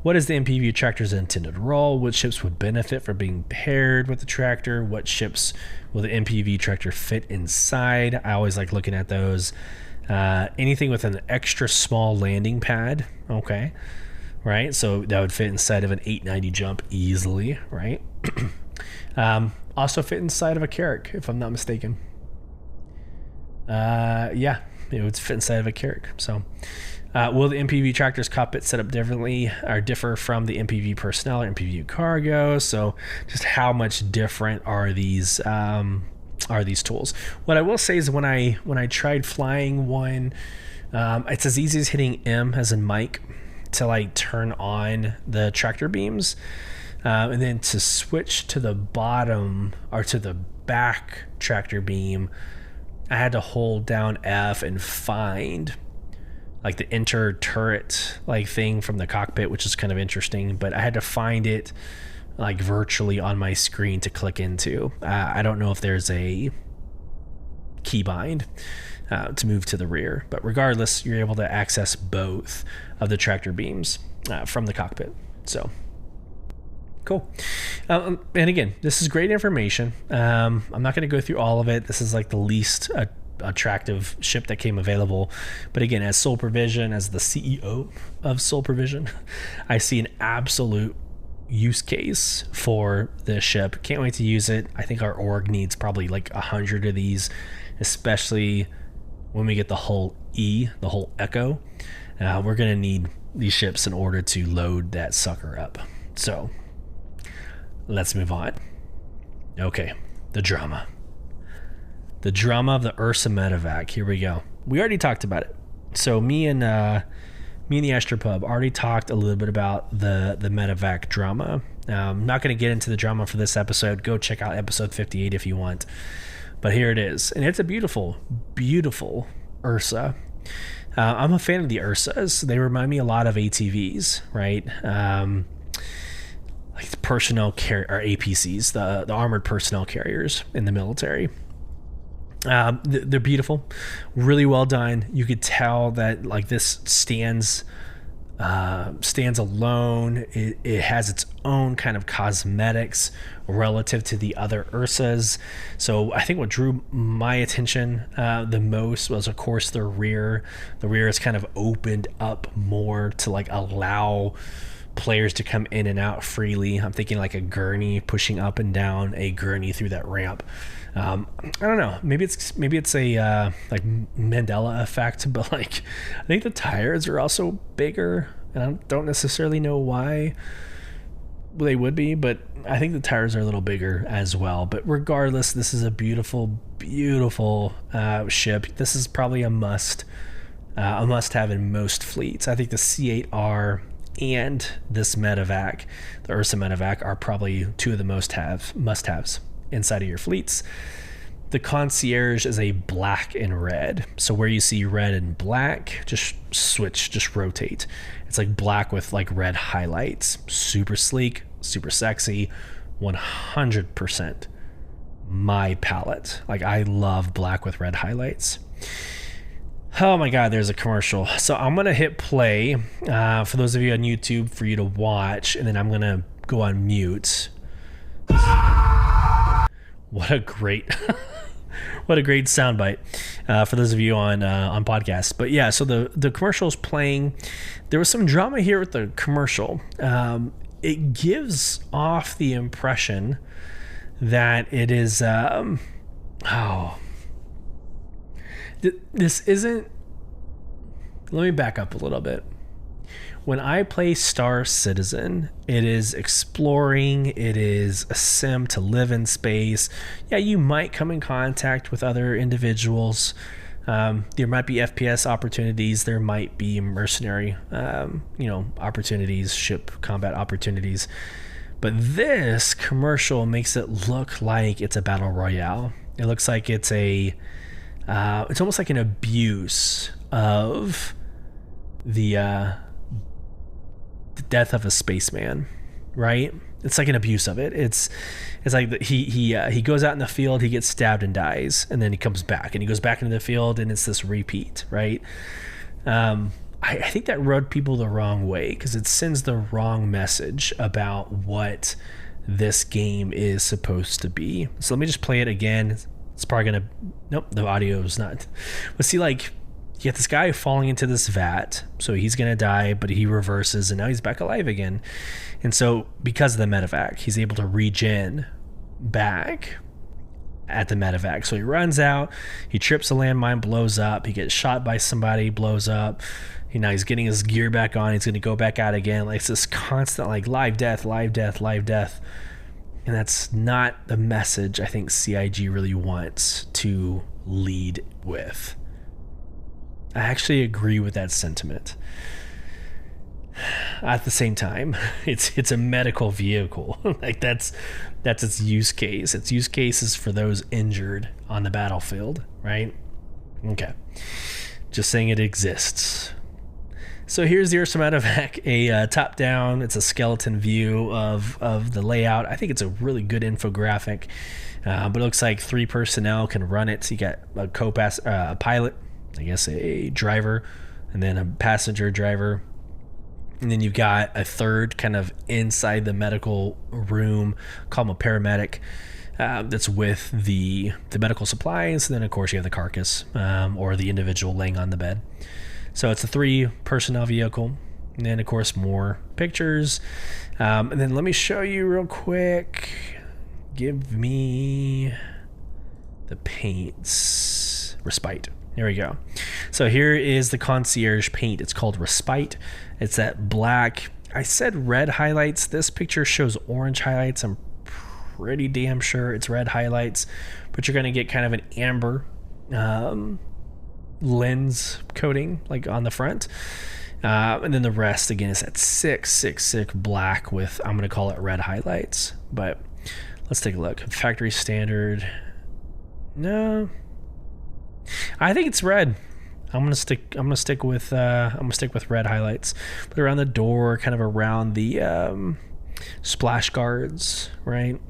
what is the MPUV-Tractor's intended role? What ships would benefit from being paired with the tractor? What ships will the MPUV-Tractor fit inside? I always like looking at those. Anything with an extra small landing pad, okay, right? So that would fit inside of an 890 jump easily, right? Also fit inside of a Carrack, if I'm not mistaken. Yeah, it would fit inside of a Carrack. So will the MPUV-Tractor's cockpit set up differently or differ from the MPUV personnel or MPUV cargo? So just how much different are these tools? What I will say is when I tried flying one, it's as easy as hitting M as in Mike to like turn on the tractor beams, and then to switch to the bottom or to the back tractor beam, I had to hold down F and find like the enter turret like thing from the cockpit, which is kind of interesting, but I had to find it like virtually on my screen to click into. I don't know if there's a keybind to move to the rear, but regardless, you're able to access both of the tractor beams from the cockpit. So cool. And again, this is great information. I'm not going to go through all of it. This is like the least attractive ship that came available. But again, as Sole Provision, as the CEO of Sole Provision, I see an absolute use case for this ship. Can't wait to use it. I think our org needs probably like 100 of these, especially when we get the hull E, the hull Echo. We're going to need these ships in order to load that sucker up. So let's move on. Okay, the drama. The drama of the URSA Medivac. Here we go. We already talked about it. So me and the Astropub already talked a little bit about the Medivac drama. I'm not going to get into the drama for this episode. Go check out episode 58 if you want. But here it is. And it's a beautiful, beautiful URSA. I'm a fan of the URSAs. They remind me a lot of ATVs, right? Like the personnel or APCs, the armored personnel carriers in the military. They're beautiful, really well done. You could tell that like this stands alone. It has its own kind of cosmetics relative to the other URSAs. So I think what drew my attention the most was, of course, the rear. The rear is kind of opened up more to like allow players to come in and out freely. I'm thinking like a gurney pushing up and down a gurney through that ramp. I don't know. Maybe it's a like Mandela effect, but like I think the tires are also bigger, and I don't necessarily know why they would be, but I think the tires are a little bigger as well. But regardless, this is a beautiful, beautiful ship. This is probably a must-have in most fleets. I think the C8R and this Medivac, the URSA Medivac, are probably two of the must-haves inside of your fleets. The concierge is a black and red. So where you see red and black, just switch, just rotate. It's like black with like red highlights. Super sleek, super sexy, 100% my palette. Like I love black with red highlights. Oh my God, there's a commercial. So I'm going to hit play for those of you on YouTube for you to watch, and then I'm going to go on mute. What a great soundbite for those of you on podcasts. But yeah, so the commercial is playing. There was some drama here with the commercial. It gives off the impression that it is This isn't... Let me back up a little bit. When I play Star Citizen, it is exploring, it is a sim to live in space. Yeah, you might come in contact with other individuals. There might be FPS opportunities, there might be mercenary opportunities, ship combat opportunities. But this commercial makes it look like it's a battle royale. It looks like it's it's almost like an abuse of the death of a spaceman, right? It's like an abuse of it. It's like he goes out in the field, he gets stabbed and dies, and then he comes back and he goes back into the field, and it's this repeat, right? I think that rubbed people the wrong way because it sends the wrong message about what this game is supposed to be. So let me just play it again. It's probably gonna... Nope, the audio is not. But see, like, you get this guy falling into this vat, so he's gonna die, but he reverses, and now he's back alive again. And so, because of the medevac, he's able to regen back at the medevac. So he runs out, he trips a landmine, blows up, he gets shot by somebody, blows up. Now he's getting his gear back on, he's gonna go back out again. Like, it's this constant, like, live, death, live, death, live, death. And that's not the message I think CIG really wants to lead with. I actually agree with that sentiment. At the same time, it's a medical vehicle. Like that's its use case. Its use case is for those injured on the battlefield, right? Okay. Just saying it exists. So here's the URSA Medivac, a top-down. It's a skeleton view of the layout. I think it's a really good infographic, but it looks like 3 personnel can run it. So you got a pilot, I guess a driver, and then a passenger driver. And then you've got a third kind of inside the medical room, call him a paramedic, that's with the medical supplies. And then, of course, you have the carcass or the individual laying on the bed. So it's a 3 personnel vehicle. And then, of course, more pictures. And then let me show you real quick. Give me the paints. Respite. There we go. So here is the concierge paint. It's called Respite. It's that black. I said red highlights. This picture shows orange highlights. I'm pretty damn sure it's red highlights, but you're going to get kind of an amber lens coating like on the front. And then the rest, again, is that sick black with, I'm going to call it red highlights. But let's take a look. Factory standard. No. I think it's red. I'm gonna stick with red highlights. But around the door, kind of around the splash guards, right?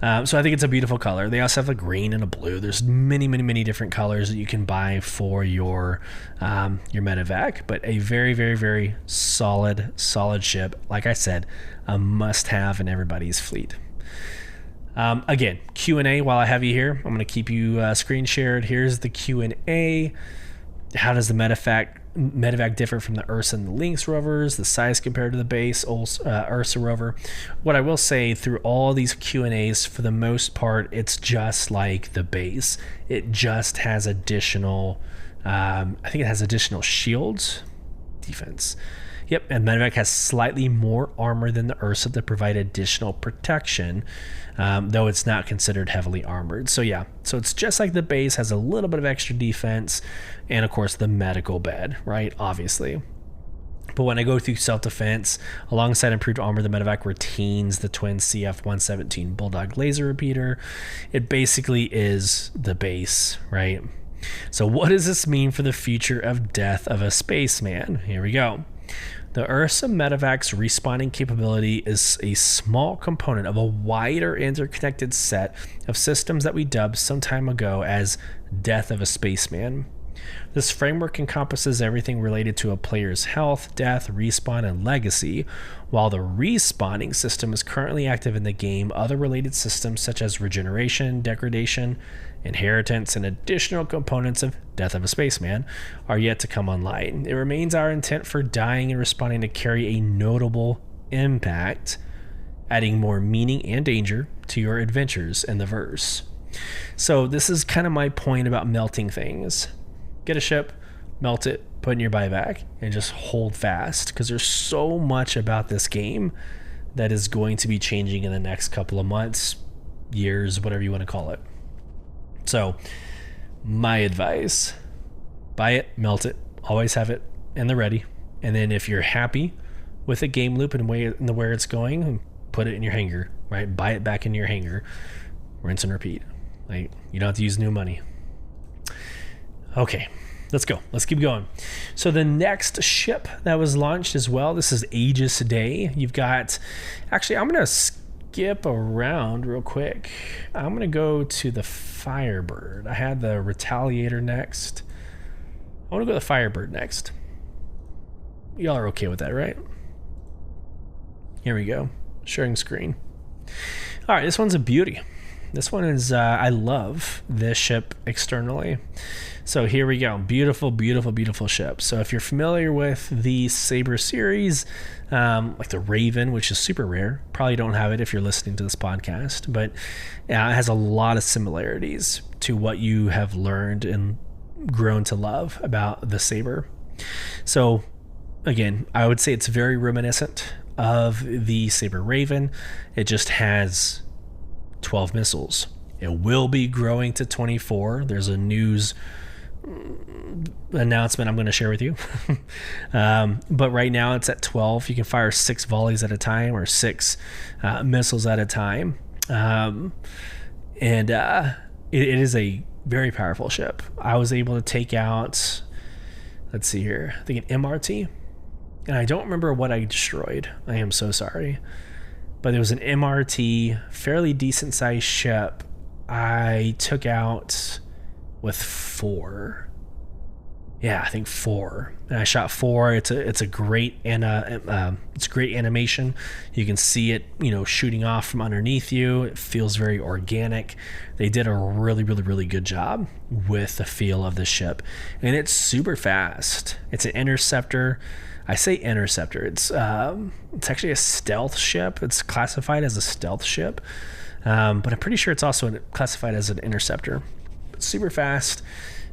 So I think it's a beautiful color. They also have a green and a blue. There's many different colors that you can buy for your medevac. But a very solid ship. Like I said, a must-have in everybody's fleet. Again, Q&A while I have you here. I'm going to keep you screen shared. Here's the Q&A. How does the medevac differ from the URSA and the Lynx rovers? The size compared to the base URSA rover? What I will say through all these Q&As, for the most part, it's just like the base. It just has additional, I think it has additional shields. Defense. Yep, and medevac has slightly more armor than the URSA to provide additional protection, though it's not considered heavily armored. So yeah, so it's just like the base, has a little bit of extra defense, and of course the medical bed, right? Obviously. But when I go through self-defense, alongside improved armor, the medevac retains the twin CF-117 Bulldog laser repeater. It basically is the base, right? So what does this mean for the future of death of a spaceman? Here we go. The URSA Medivac's respawning capability is a small component of a wider interconnected set of systems that we dubbed some time ago as Death of a Spaceman. This framework encompasses everything related to a player's health, death, respawn, and legacy. While the respawning system is currently active in the game, other related systems such as regeneration, degradation, inheritance, and additional components of Death of a Spaceman are yet to come online. It remains our intent for dying and respawning to carry a notable impact, adding more meaning and danger to your adventures in the verse. So this is kind of my point about melting things. Get a ship, melt it, put it in your buyback, and just hold fast, because there's so much about this game that is going to be changing in the next couple of months, years, whatever you want to call it. So my advice, buy it, melt it, always have it in the ready. And then if you're happy with the game loop and where it's going, put it in your hanger, right? Buy it back in your hanger, rinse and repeat. Like, you don't have to use new money. Okay, let's go. Let's keep going. So the next ship that was launched as well, this is Aegis Day. You've got, actually, I'm going to skip around real quick. I'm going to go to the Firebird. I had the Retaliator next. I want to go to the Firebird next. Y'all are okay with that, right? Here we go. Sharing screen. All right, this one's a beauty. This one is, I love this ship externally. So here we go. Beautiful, beautiful, beautiful ship. So if you're familiar with the Sabre series, like the Raven, which is super rare, probably don't have it if you're listening to this podcast, but it has a lot of similarities to what you have learned and grown to love about the Sabre. So again, I would say it's very reminiscent of the Sabre Raven. It just has 12 missiles. It will be growing to 24. There's a news announcement I'm going to share with you. But right now it's at 12. You can fire 6 volleys at a time, or 6 missiles at a time. It is a very powerful ship. I was able to take out, let's see here, I think an MRT. And I don't remember what I destroyed. I am so sorry. But it was an MRT, fairly decent sized ship. I took out with 4. Yeah, I think 4. And I shot 4. It's a great it's great animation. You can see it, shooting off from underneath you. It feels very organic. They did a really, really, really good job with the feel of the ship, and it's super fast. It's an interceptor. I say interceptor. It's actually a stealth ship. It's classified as a stealth ship, but I'm pretty sure it's also classified as an interceptor. Super fast,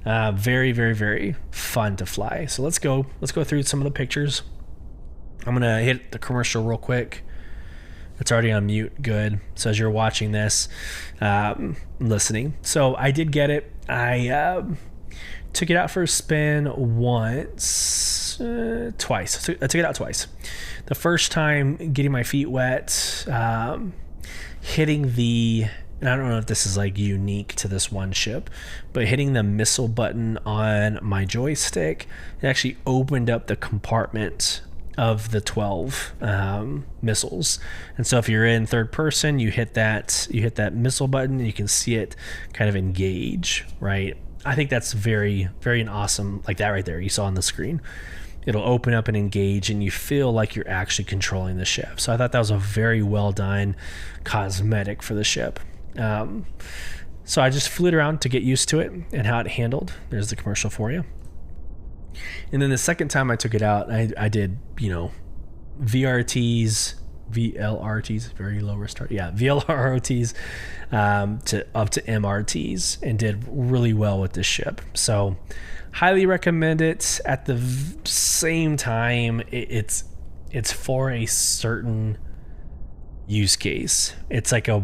very, very, very fun to fly. So let's go through some of the pictures. I'm gonna hit the commercial real quick. It's already on mute. Good. So as you're watching this, listening. So I did get it. I took it out for a spin twice. I took it out twice. The first time getting my feet wet, hitting the, and I don't know if this is like unique to this one ship, but hitting the missile button on my joystick, it actually opened up the compartment of the 12 missiles. And so if you're in third person, you hit that missile button and you can see it kind of engage, right? I think that's very, very awesome, like that right there you saw on the screen. It'll open up and engage, and you feel like you're actually controlling the ship. So I thought that was a very well done cosmetic for the ship. So I just flew it around to get used to it and how it handled. There's the commercial for you. And then the second time I took it out, I did, VLRTs, very low restart. Yeah, VLROTs to up to MRTs, and did really well with this ship. So highly recommend it. At the same time, it's for a certain use case. It's like a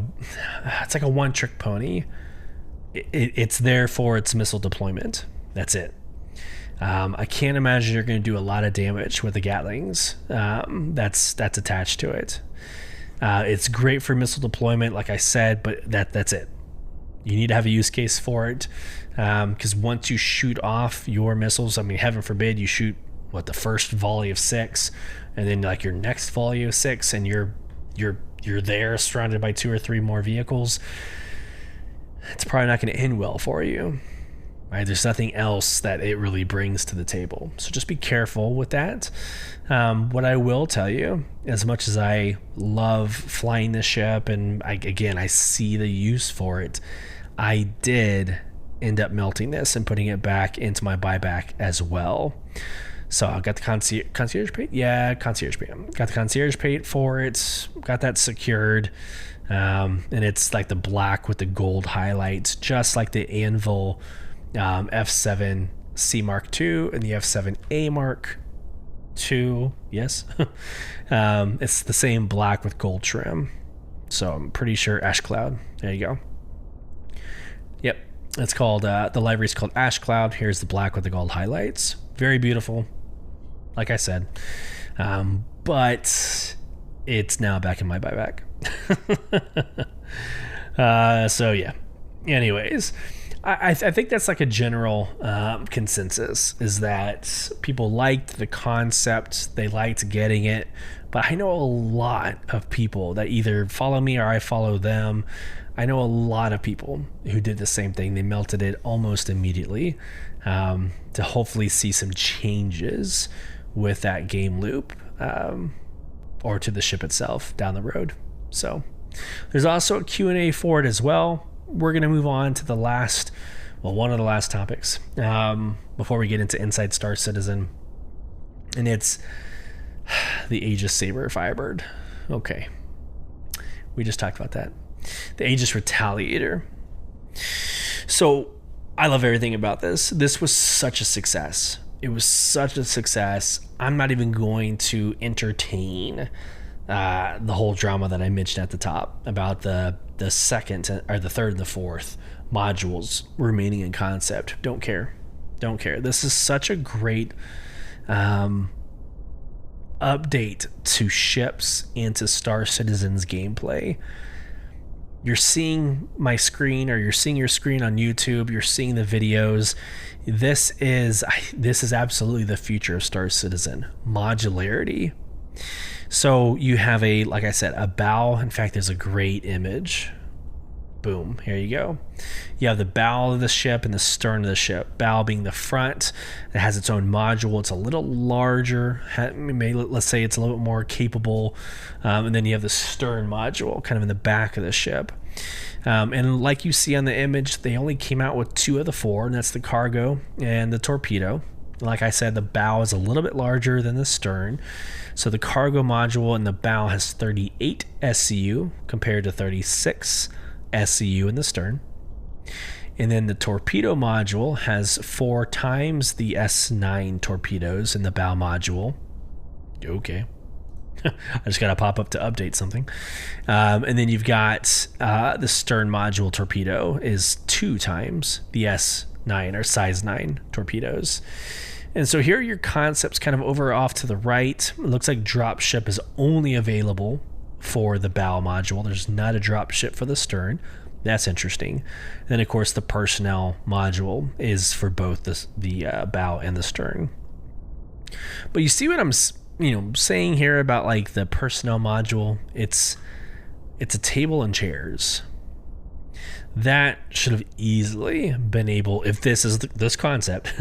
one trick pony. It's there for its missile deployment. That's it. I can't imagine you're going to do a lot of damage with the Gatlings that's attached to it. It's great for missile deployment, like I said, but that's it. You need to have a use case for it, because once you shoot off your missiles, I mean, heaven forbid you shoot the first volley of 6, and then like your next volley of 6, and you're there surrounded by 2 or 3 more vehicles. It's probably not going to end well for you. Right? There's nothing else that it really brings to the table. So just be careful with that. What I will tell you, as much as I love flying this ship, and I see the use for it, I did end up melting this and putting it back into my buyback as well. So I got the concierge paint. Yeah, concierge paint. Got the concierge paint for it. Got that secured. And it's like the black with the gold highlights, just like the Anvil F7 C Mark II and the F7A Mark II. Yes. It's the same black with gold trim. So I'm pretty sure Ash Cloud. There you go. Yep. It's called, the livery's called Ash Cloud. Here's the black with the gold highlights. Very beautiful. Like I said. But it's now back in my buyback. So yeah. Anyways, I think that's like a general consensus, is that people liked the concept, they liked getting it, but I know a lot of people that either follow me or I follow them. I know a lot of people who did the same thing. They melted it almost immediately to hopefully see some changes with that game loop or to the ship itself down the road. So there's also a Q&A for it as well. We're going to move on to one of the last topics before we get into Inside Star Citizen. And it's the Aegis Sabre Firebird. Okay. We just talked about that. The Aegis Retaliator. So I love everything about this. This was such a success. It was such a success. I'm not even going to entertain the whole drama that I mentioned at the top about the second or the third and the fourth modules remaining in concept. Don't care. This is such a great update to ships and to Star Citizen's gameplay. You're seeing my screen, or you're seeing your screen on YouTube. You're seeing the videos. This is absolutely the future of Star Citizen. Modularity. So you have like I said, a bow. In fact, there's a great image. Boom, here you go. You have the bow of the ship and the stern of the ship. Bow being the front. It has its own module. It's a little larger. Let's say it's a little bit more capable. And then you have the stern module kind of in the back of the ship. And like you see on the image, they only came out with 2 of the 4, and that's the cargo and the torpedo. Like I said, the bow is a little bit larger than the stern. So the cargo module in the bow has 38 SCU compared to 36 SCU in the stern. And then the torpedo module has 4 times the S9 torpedoes in the bow module. Okay. I just got to pop up to update something. And then you've got the stern module torpedo is 2 times the S9 or size 9 torpedoes. And so here are your concepts kind of over off to the right. It looks like drop ship is only available for the bow module. There's not a drop ship for the stern. That's interesting. And then of course the personnel module is for both the bow and the stern. But you see what I'm saying here about like the personnel module? It's a table and chairs. That should have easily been able, if this is this concept,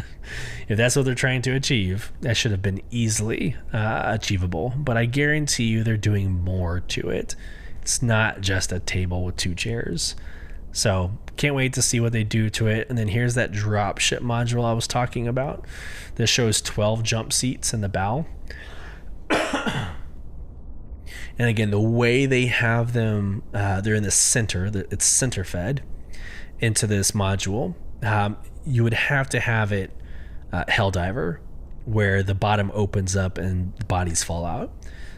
if that's what they're trying to achieve, that should have been easily achievable. But I guarantee you they're doing more to it. It's not just a table with 2 chairs. So can't wait to see what they do to it. And then here's that drop ship module I was talking about. This shows 12 jump seats in the bow. And again, the way they have them, they're in the center. It's center fed into this module. You would have to have it Helldiver, where the bottom opens up and the bodies fall out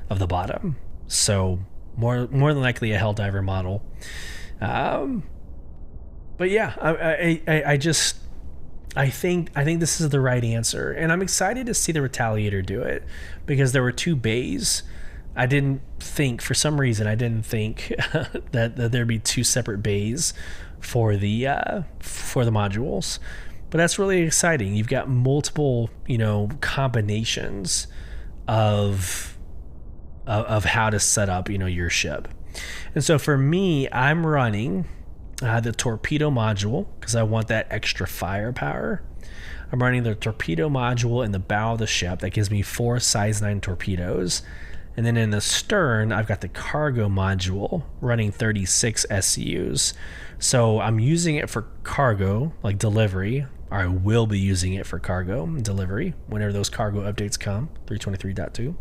of the bottom. So more than likely a Helldiver model. But yeah, I think this is the right answer, and I'm excited to see the Retaliator do it, because there were 2 bays. For some reason I didn't think that there'd be 2 separate bays for the modules. But that's really exciting. You've got multiple, combinations of how to set up, your ship. And so for me, I'm running the torpedo module because I want that extra firepower. I'm running the torpedo module in the bow of the ship. That gives me 4 size 9 torpedoes. And then in the stern, I've got the cargo module running 36 SCUs. So I'm using it for cargo, like delivery, or I will be using it for cargo and delivery whenever those cargo updates come, 323.2,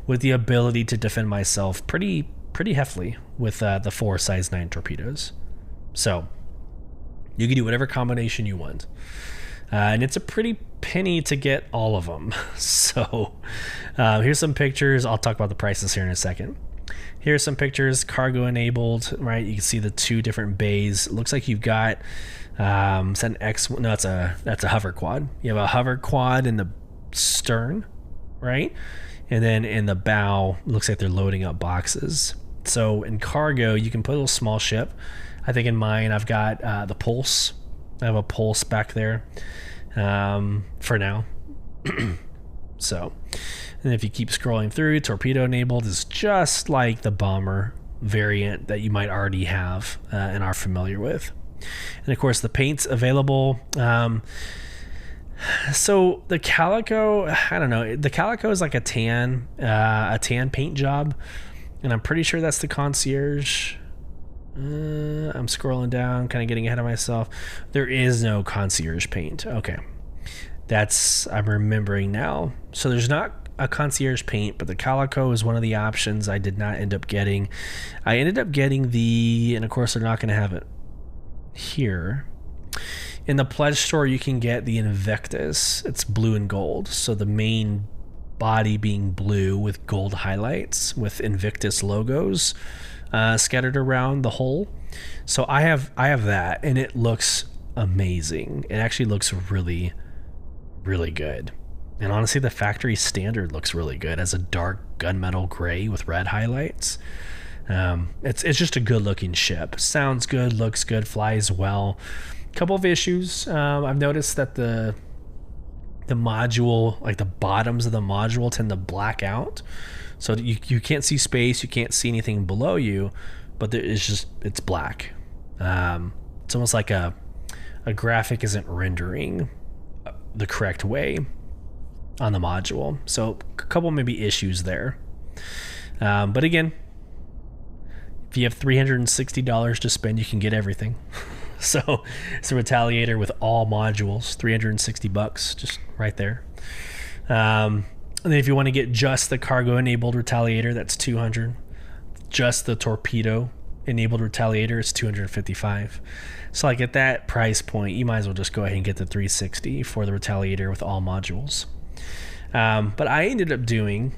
with the ability to defend myself pretty heftily with the 4 size 9 torpedoes. So you can do whatever combination you want. And it's a pretty penny to get all of them. So here's some pictures. I'll talk about the prices here in a second. Here's some pictures, cargo enabled, right? You can see the 2 different bays. It looks like you've got it's an X. No, that's a hover quad. You have a hover quad in the stern, right? And then in the bow, it looks like they're loading up boxes. So in cargo, you can put a little small ship. I think in mine, I've got the Pulse. I have a Pulse back there for now. So, and if you keep scrolling through, torpedo enabled is just like the bomber variant that you might already have and are familiar with. And of course, the paint's available. So the Calico, I don't know. The Calico is like a tan paint job, and I'm pretty sure that's the Concierge. I'm scrolling down, kind of getting ahead of myself. There is no Concierge paint. Okay, I'm remembering now. So there's not a Concierge paint, but the Calico is one of the options I did not end up getting. I ended up getting and of course they're not going to have it here. In the pledge store, you can get the Invictus. It's blue and gold. So the main body being blue with gold highlights with Invictus logos scattered around the hull. So I have that, and it looks amazing. It actually looks really, really good. And honestly, the factory standard looks really good as a dark gunmetal gray with red highlights. It's just a good looking ship. Sounds good, looks good, flies well. Couple of issues. I've noticed that the module, like the bottoms of the module, tend to black out, so you can't see space, you can't see anything below you, but it's black. It's almost like a graphic isn't rendering the correct way on the module. So a couple maybe issues there. But again, if you have $360 to spend, you can get everything. So it's a Retaliator with all modules, $360, just right there. And then if you want to get just the cargo enabled Retaliator, that's $200. Just the torpedo enabled Retaliator is $255. So like at that price point, you might as well just go ahead and get the $360 for the Retaliator with all modules. But I ended up doing,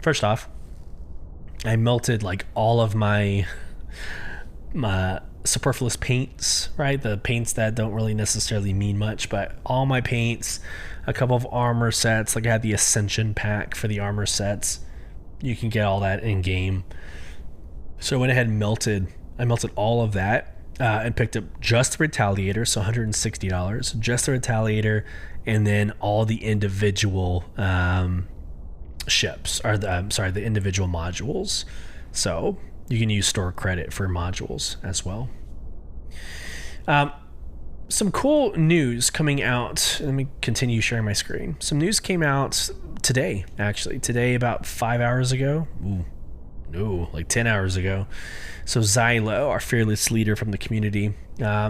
first off, I melted like all of my superfluous paints, right? The paints that don't really necessarily mean much, but all my paints, a couple of armor sets, like I had the Ascension pack for the armor sets. You can get all that in game. So I went ahead and I melted all of that and picked up just the Retaliator, so $160, just the Retaliator, and then all the individual ships, or the individual modules. So you can use store credit for modules as well. Some cool news coming out. Let me continue sharing my screen. Some news came out today, actually. Today, about 5 hours ago. Like 10 hours ago. So Xylo, our fearless leader from the community,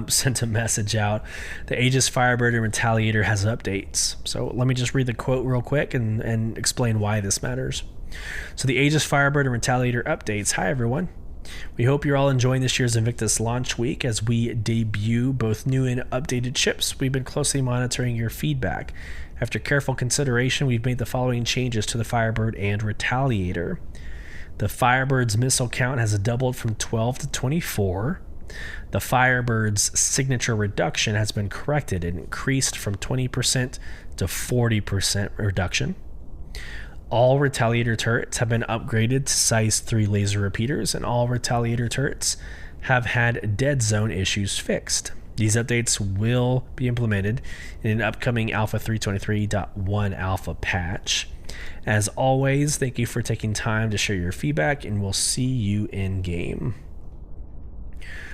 sent a message out. The Aegis Firebird and Retaliator has updates. So let me just read the quote real quick and explain why this matters. So the Aegis Firebird and Retaliator updates. Hi, everyone. We hope you're all enjoying this year's Invictus launch week as we debut both new and updated ships. We've been closely monitoring your feedback. After careful consideration, we've made the following changes to the Firebird and Retaliator. The Firebird's missile count has doubled from 12 to 24. The Firebird's signature reduction has been corrected and increased from 20% to 40% reduction. All Retaliator turrets have been upgraded to size 3 laser repeaters, and all Retaliator turrets have had dead zone issues fixed. These updates will be implemented in an upcoming Alpha 323.1 alpha patch. As always, thank you for taking time to share your feedback, and we'll see you in game.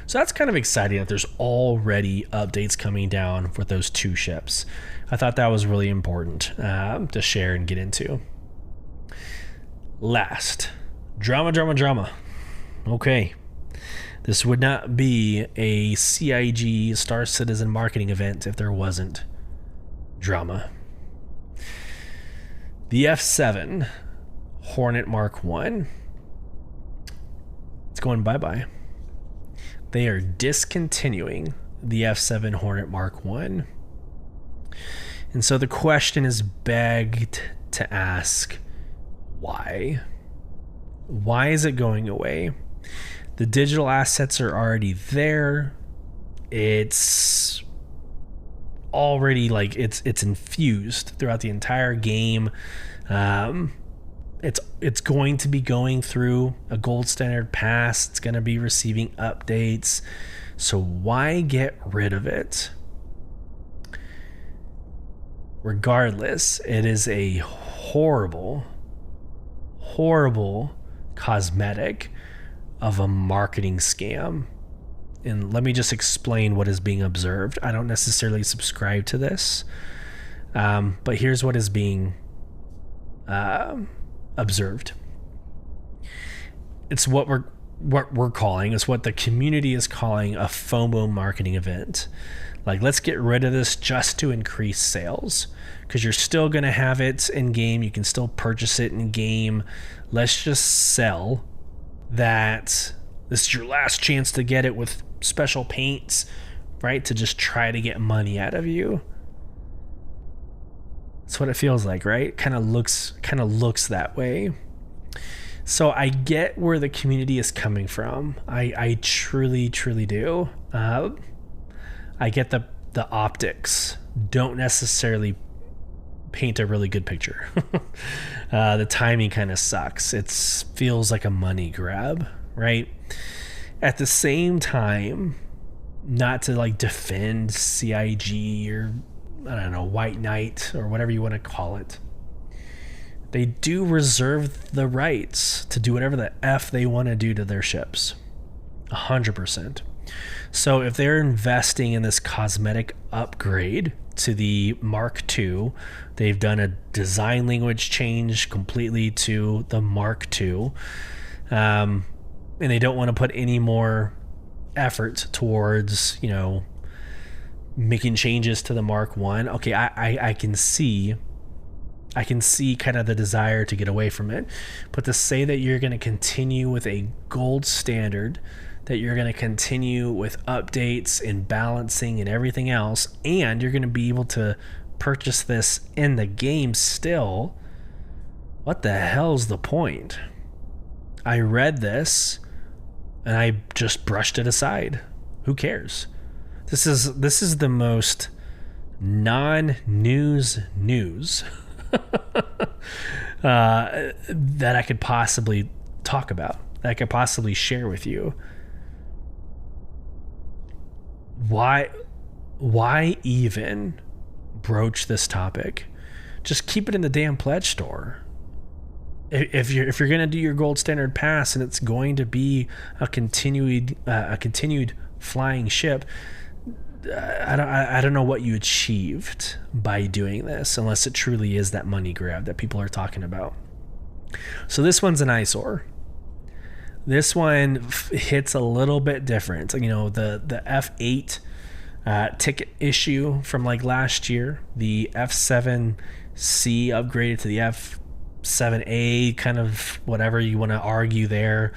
So that's kind of exciting that there's already updates coming down with those 2 ships. I thought that was really important to share and get into. Last, drama. Okay, This would not be a CIG Star Citizen marketing event if there wasn't drama. The F7 Hornet Mark I, it's going bye-bye. They are discontinuing the F7 Hornet Mark I. And so the question is begged to ask, why? Why is it going away? The digital assets are already there. It's already like it's infused throughout the entire game. It's going to be going through a gold standard pass. It's going to be receiving updates. So why get rid of it? Regardless, it is a horrible cosmetic of a marketing scam. And let me just explain what is being observed. I don't necessarily subscribe to this, but here's what is being observed. It's what we're calling, it's what the community is calling a FOMO marketing event. Like, let's get rid of this just to increase sales, because you're still going to have it in game. You can still purchase it in game. Let's just sell that. This is your last chance to get it with special paints, right? To just try to get money out of you. That's what it feels like, right? Kind of looks that way. So I get where the community is coming from. I truly do. I get the optics don't necessarily paint a really good picture. The timing kind of sucks. It feels like a money grab, right? At the same time, not to like defend CIG or I don't know, White Knight or whatever you want to call it. They do reserve the rights to do whatever the F they want to do to their ships. 100%. So if they're investing in this cosmetic upgrade to the Mark II, they've done a design language change completely to the Mark II, and they don't want to put any more effort towards, making changes to the Mark I. Okay, I can see kind of the desire to get away from it, but to say that you're going to continue with a gold standard, that you're going to continue with updates and balancing and everything else, and you're going to be able to purchase this in the game still, what the hell's the point? I read this and I just brushed it aside. Who cares? This is the most non-news that I could possibly talk about, that I could possibly share with you. Why even broach this topic? Just keep it in the damn pledge store. If you're gonna do your gold standard pass and it's going to be a continued flying ship, I don't know what you achieved by doing this, unless it truly is that money grab that people are talking about. So this one's an eyesore. This one hits a little bit different. The F8 ticket issue from like last year, the F7C upgraded to the F7A, kind of whatever you want to argue there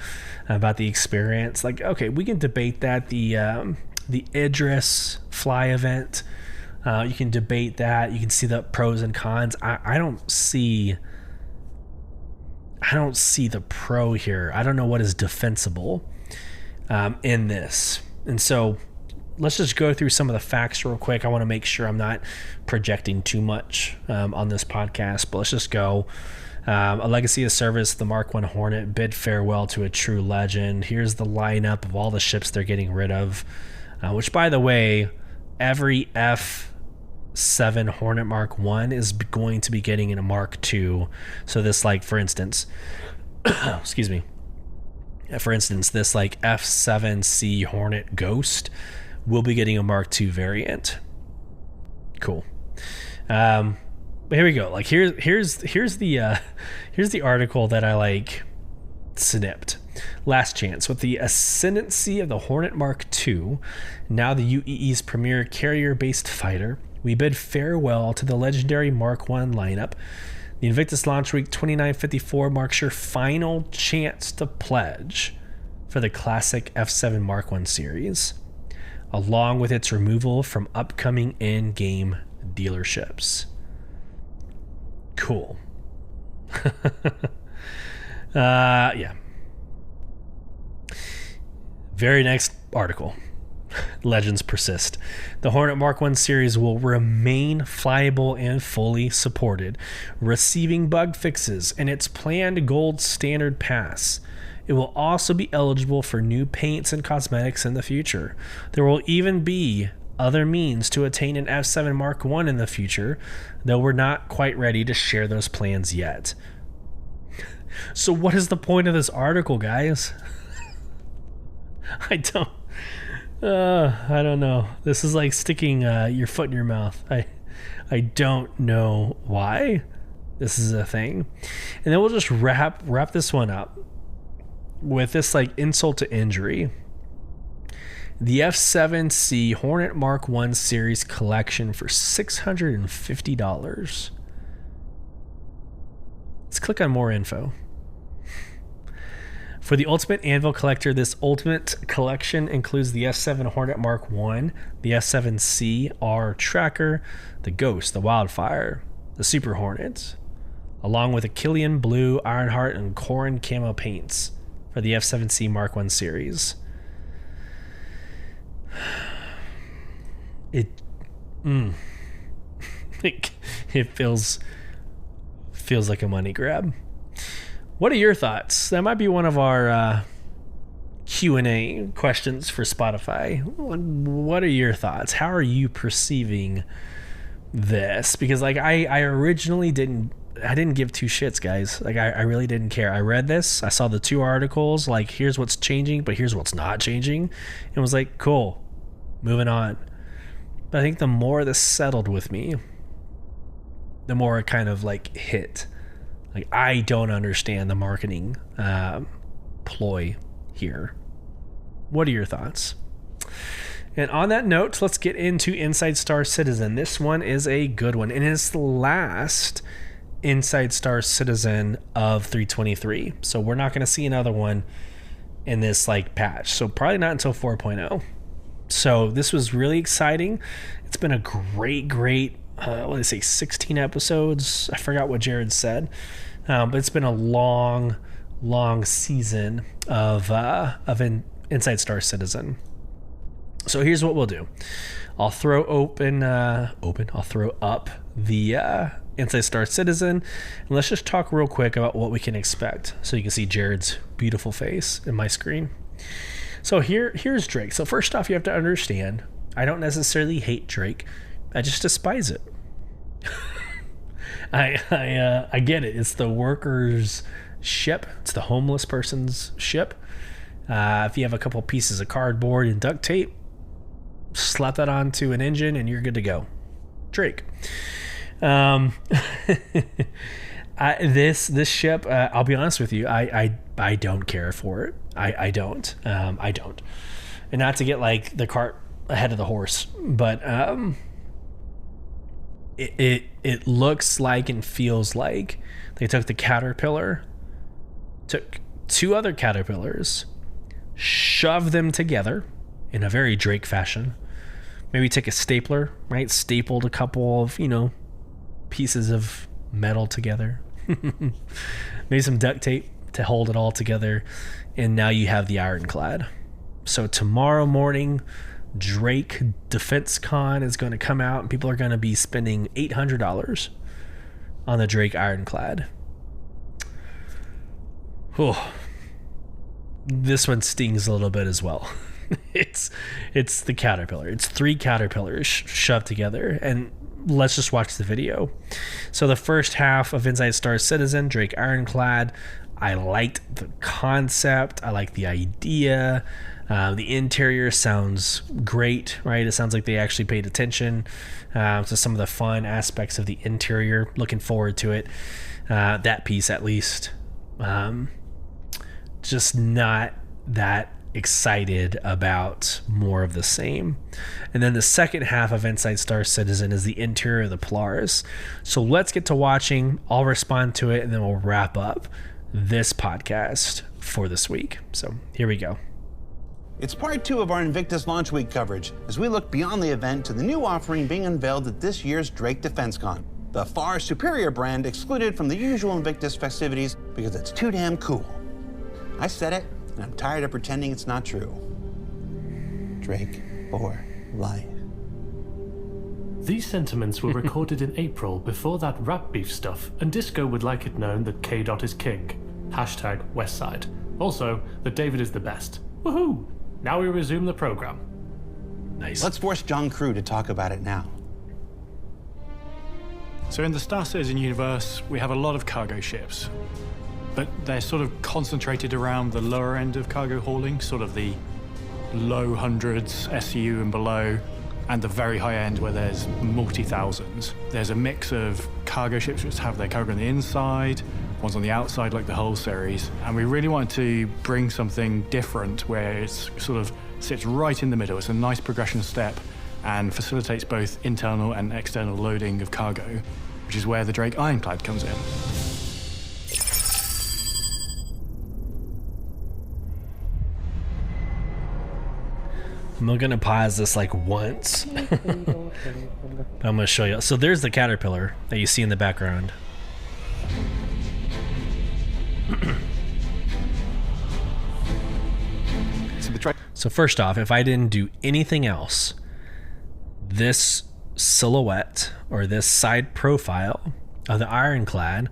about the experience. Like, okay, we can debate that. The Idris fly event, you can debate that. You can see the pros and cons. I don't see the pro here. I don't know what is defensible in this. And so let's just go through some of the facts real quick. I want to make sure I'm not projecting too much on this podcast, but let's just go. A legacy of service, the Mark I Hornet bid farewell to a true legend. Here's the lineup of all the ships they're getting rid of, which, by the way, every F7 Hornet Mark I is going to be getting in a Mark II. So this, like, for instance, excuse me. For instance, this like F7C Hornet Ghost will be getting a Mark II variant. Cool. But here we go. Like here's the article that I like snipped. last chance. With the ascendancy of the Hornet Mark II, now the UEE's premier carrier-based fighter, we bid farewell to the legendary Mark I lineup. The Invictus Launch Week 2954 marks your final chance to pledge for the classic F7 Mark I series, along with its removal from upcoming in-game dealerships. Cool. Yeah. Very next article. Legends persist. The Hornet Mark I series will remain flyable and fully supported, receiving bug fixes in its planned gold standard pass. It will also be eligible for new paints and cosmetics in the future. There will even be other means to attain an F7 Mark I in the future, though we're not quite ready to share those plans yet. So what is the point of this article, guys? I don't know. This is like sticking your foot in your mouth. I don't know why this is a thing. And then we'll just wrap this one up with this like insult to injury. The F7C Hornet Mark I series collection for $650. Let's click on more info. For the Ultimate Anvil Collector, this Ultimate Collection includes the F7 Hornet Mark I, the F7C R Tracker, the Ghost, the Wildfire, the Super Hornet, along with a Killian Blue, Ironheart, and Corrin camo paints for the F7C Mark I series. It feels like a money grab. What are your thoughts? That might be one of our Q&A questions for Spotify. What are your thoughts? How are you perceiving this? Because like I originally didn't give two shits, guys. Like I really didn't care. I read this, I saw the two articles, like here's what's changing, but here's what's not changing, and was like, cool, moving on. But I think the more this settled with me, the more it kind of like hit. Like, I don't understand the marketing ploy here. What are your thoughts? And on that note, let's get into Inside Star Citizen. This one is a good one, and it's the last Inside Star Citizen of 323. So we're not going to see another one in this like patch. So probably not until 4.0. So this was really exciting. It's been a great, what did I say, 16 episodes? I forgot what Jared said. But it's been a long season of Inside Star Citizen. So here's what we'll do. I'll throw up the Inside Star Citizen, and let's just talk real quick about what we can expect, so you can see Jared's beautiful face in my screen. So here's Drake. So first off, you have to understand, I don't necessarily hate Drake. I just despise it. I get it. It's the worker's ship. It's the homeless person's ship. If you have a couple pieces of cardboard and duct tape, slap that onto an engine and you're good to go. Drake. This ship, I'll be honest with you, I don't care for it. I don't. And not to get like the cart ahead of the horse, but it looks like and feels like they took the caterpillar, took two other caterpillars, shoved them together in a very Drake fashion. Maybe take a stapler, right? Stapled a couple of, pieces of metal together. Maybe some duct tape to hold it all together. And now you have the Ironclad. So tomorrow morning, Drake Defense Con is going to come out and people are going to be spending $800 on the Drake Ironclad. Oh, this one stings a little bit as well. It's the caterpillar. It's three caterpillars shoved together, and let's just watch the video. So the first half of Inside Star Citizen, Drake Ironclad, I liked the concept. I like the idea. The interior sounds great, right? It sounds like they actually paid attention to some of the fun aspects of the interior. Looking forward to it. That piece, at least. just not that excited about more of the same. And then the second half of Inside Star Citizen is the interior of the Polaris. So let's get to watching. I'll respond to it, and then we'll wrap up this podcast for this week. So here we go. It's part 2 of our Invictus Launch Week coverage as we look beyond the event to the new offering being unveiled at this year's Drake DefenseCon. The far superior brand excluded from the usual Invictus festivities because it's too damn cool. I said it, and I'm tired of pretending it's not true. Drake for life. These sentiments were recorded in April before that rap beef stuff, and Disco would like it known that K-Dot is king. Hashtag Westside. Also, that David is the best. Woohoo! Now we resume the program. Nice. Let's force John Crew to talk about it now. So in the Star Citizen universe, we have a lot of cargo ships, but they're sort of concentrated around the lower end of cargo hauling, sort of the low hundreds, SU and below, and the very high end where there's multi-thousands. There's a mix of cargo ships which have their cargo on the inside, ones on the outside like the Hull series, and we really wanted to bring something different where it's sort of sits right in the middle. It's a nice progression step and facilitates both internal and external loading of cargo, which is where the Drake Ironclad comes in. I'm gonna pause this like once. I'm gonna show you. So there's the Caterpillar that you see in the background. So first off, if I didn't do anything else, this silhouette or this side profile of the Ironclad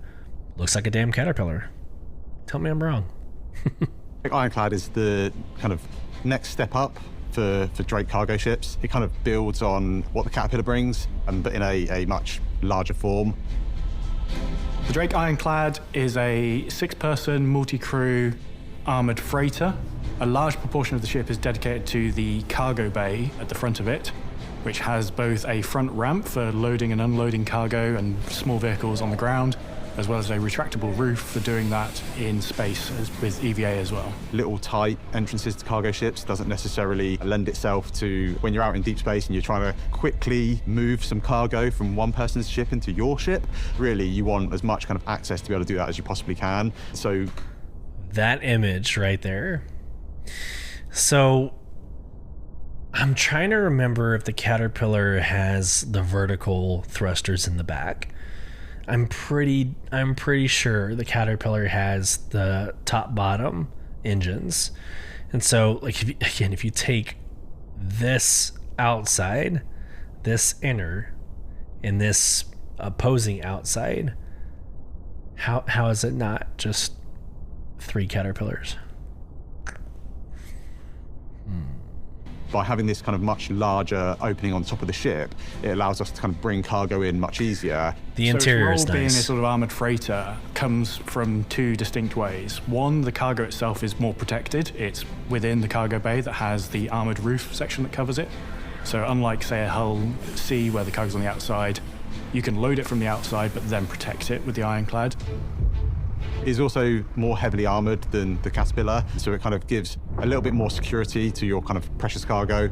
looks like a damn Caterpillar. Tell me I'm wrong. Ironclad is the kind of next step up for Drake cargo ships. It kind of builds on what the Caterpillar brings, but in a much larger form. The Drake Ironclad is a 6-person multi-crew armored freighter. A large proportion of the ship is dedicated to the cargo bay at the front of it, which has both a front ramp for loading and unloading cargo and small vehicles on the ground, as well as a retractable roof for doing that in space with EVA as well. Little tight entrances to cargo ships doesn't necessarily lend itself to when you're out in deep space and you're trying to quickly move some cargo from one person's ship into your ship. Really, you want as much kind of access to be able to do that as you possibly can. So that image right there. So I'm trying to remember if the Caterpillar has the vertical thrusters in the back. I'm pretty sure the Caterpillar has the top-bottom engines. And so, like, if you take this outside, this inner, and this opposing outside, how is it not just 3 Caterpillars? By having this kind of much larger opening on top of the ship, it allows us to kind of bring cargo in much easier. The interior is its role being a nice. sort of armored freighter comes from 2 distinct ways. One, the cargo itself is more protected. It's within the cargo bay that has the armored roof section that covers it. So unlike, say, a Hull C where the cargo's on the outside, you can load it from the outside but then protect it with the Ironclad. Is also more heavily armored than the Caterpillar, so it kind of gives a little bit more security to your kind of precious cargo.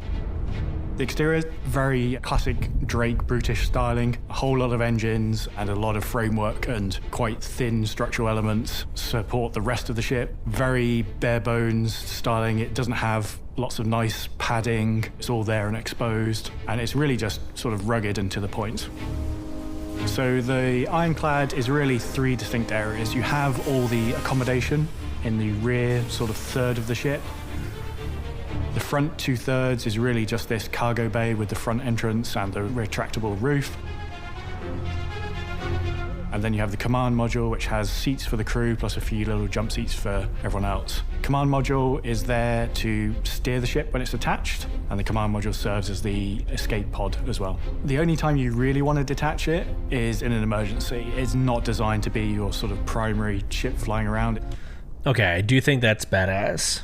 The exterior is very classic Drake brutish styling, a whole lot of engines and a lot of framework and quite thin structural elements support the rest of the ship. Very bare bones styling. It doesn't have lots of nice padding. It's all there and exposed, and it's really just sort of rugged and to the point. So the Ironclad is really 3 distinct areas. You have all the accommodation in the rear sort of third of the ship. The front 2/3 is really just this cargo bay with the front entrance and the retractable roof. And then you have the command module, which has seats for the crew, plus a few little jump seats for everyone else. Command module is there to steer the ship when it's attached, and the command module serves as the escape pod as well. The only time you really want to detach it is in an emergency. It's not designed to be your sort of primary ship flying around. Okay, I do think that's badass.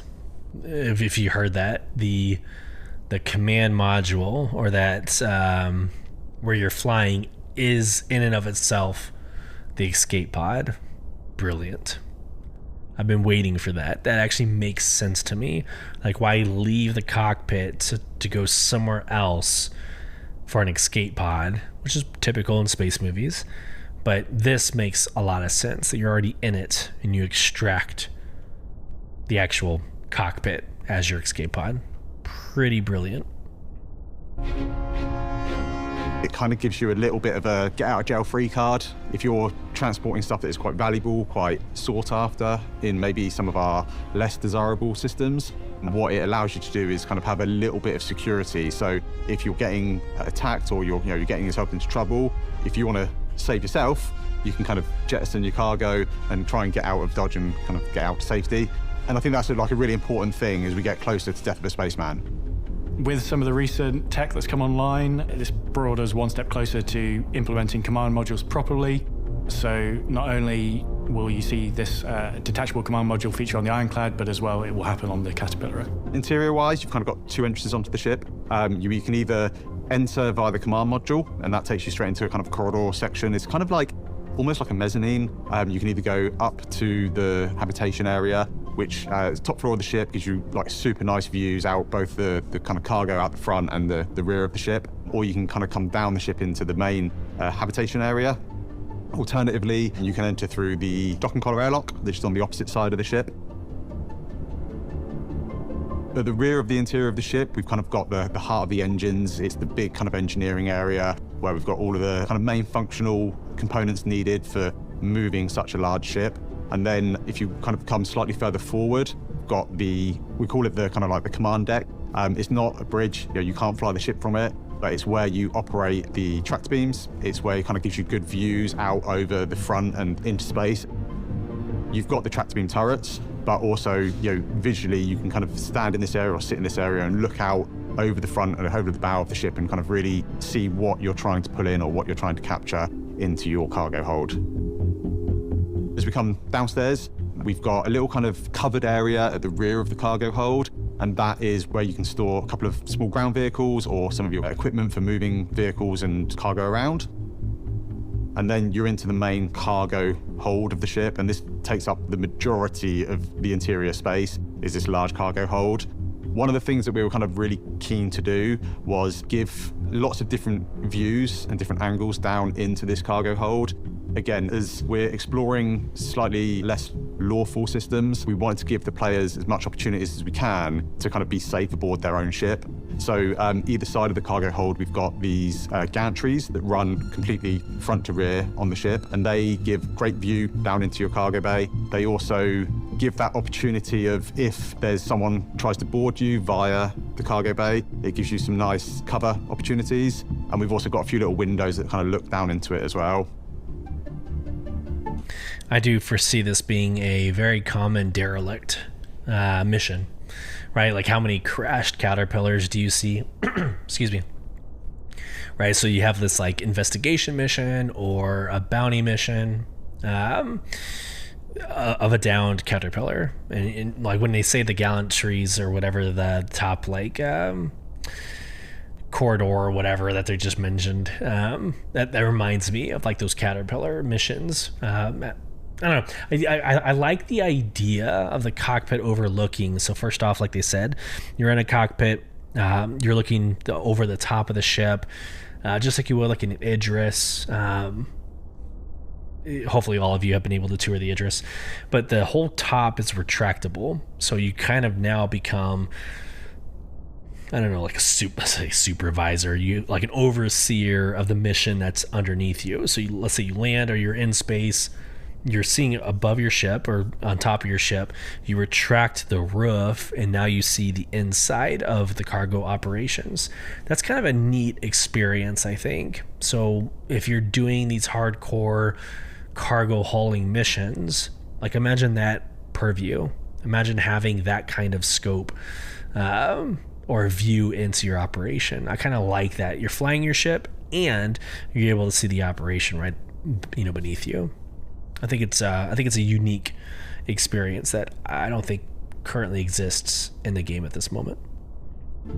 If you heard that, the command module, or that where you're flying, is in and of itself the escape pod. Brilliant. I've been waiting for that. That actually makes sense to me. Like, why leave the cockpit to go somewhere else for an escape pod, which is typical in space movies. But this makes a lot of sense that you're already in it and you extract the actual cockpit as your escape pod. Pretty brilliant. It kind of gives you a little bit of a get out of jail free card if you're transporting stuff that is quite valuable, quite sought after in maybe some of our less desirable systems. What it allows you to do is kind of have a little bit of security. So if you're getting attacked or you're getting yourself into trouble, if you want to save yourself, you can kind of jettison your cargo and try and get out of Dodge and kind of get out to safety. And I think that's like a really important thing as we get closer to Death of a Spaceman. With some of the recent tech that's come online, this brought us one step closer to implementing command modules properly. So not only will you see this detachable command module feature on the Ironclad, but as well it will happen on the Caterpillar. Interior-wise, you've kind of got two entrances onto the ship. You can either enter via the command module, and that takes you straight into a kind of corridor section. It's kind of like almost like a mezzanine. You can either go up to the habitation area, which is top floor of the ship, gives you like super nice views out both the kind of cargo out the front and the rear of the ship, or you can kind of come down the ship into the main habitation area. Alternatively, you can enter through the dock and collar airlock, which is on the opposite side of the ship. At the rear of the interior of the ship, we've kind of got the heart of the engines. It's the big kind of engineering area where we've got all of the kind of main functional components needed for moving such a large ship. And then if you kind of come slightly further forward, we've got we call it the kind of like the command deck. It's not a bridge, you can't fly the ship from it, but it's where you operate the tractor beams. It's where it kind of gives you good views out over the front and into space. You've got the tractor beam turrets, but also, visually you can kind of stand in this area or sit in this area and look out over the front and over the bow of the ship and kind of really see what you're trying to pull in or what you're trying to capture into your cargo hold. As we come downstairs, we've got a little kind of covered area at the rear of the cargo hold, and that is where you can store a couple of small ground vehicles or some of your equipment for moving vehicles and cargo around. And then you're into the main cargo hold of the ship, and this takes up the majority of the interior space, is this large cargo hold. One of the things that we were kind of really keen to do was give lots of different views and different angles down into this cargo hold. Again, as we're exploring slightly less lawful systems, we wanted to give the players as much opportunities as we can to kind of be safe aboard their own ship. So either side of the cargo hold, we've got these gantries that run completely front to rear on the ship, and they give great view down into your cargo bay. They also give that opportunity of if there's someone tries to board you via the cargo bay, it gives you some nice cover opportunities. And we've also got a few little windows that kind of look down into it as well. I do foresee this being a very common derelict mission, right? Like, how many crashed Caterpillars do you see? Excuse me. Right, so you have this like investigation mission or a bounty mission of a downed Caterpillar, and like when they say the gallantries or whatever, the top like corridor or whatever that they just mentioned, that reminds me of like those Caterpillar missions. I don't know. I like the idea of the cockpit overlooking. So first off, like they said, you're in a cockpit, you're looking over the top of the ship, just like you would like in Idris. Hopefully all of you have been able to tour the Idris, but the whole top is retractable. So you kind of now become, I don't know, like a supervisor, you like an overseer of the mission that's underneath you. So let's say you land or you're in space, you're seeing it above your ship or on top of your ship, you retract the roof and now you see the inside of the cargo operations. That's kind of a neat experience, I think. So if you're doing these hardcore cargo hauling missions, like imagine that purview, imagine having that kind of scope or view into your operation. I kind of like that. You're flying your ship and you're able to see the operation right, beneath you. I think it's a unique experience that I don't think currently exists in the game at this moment.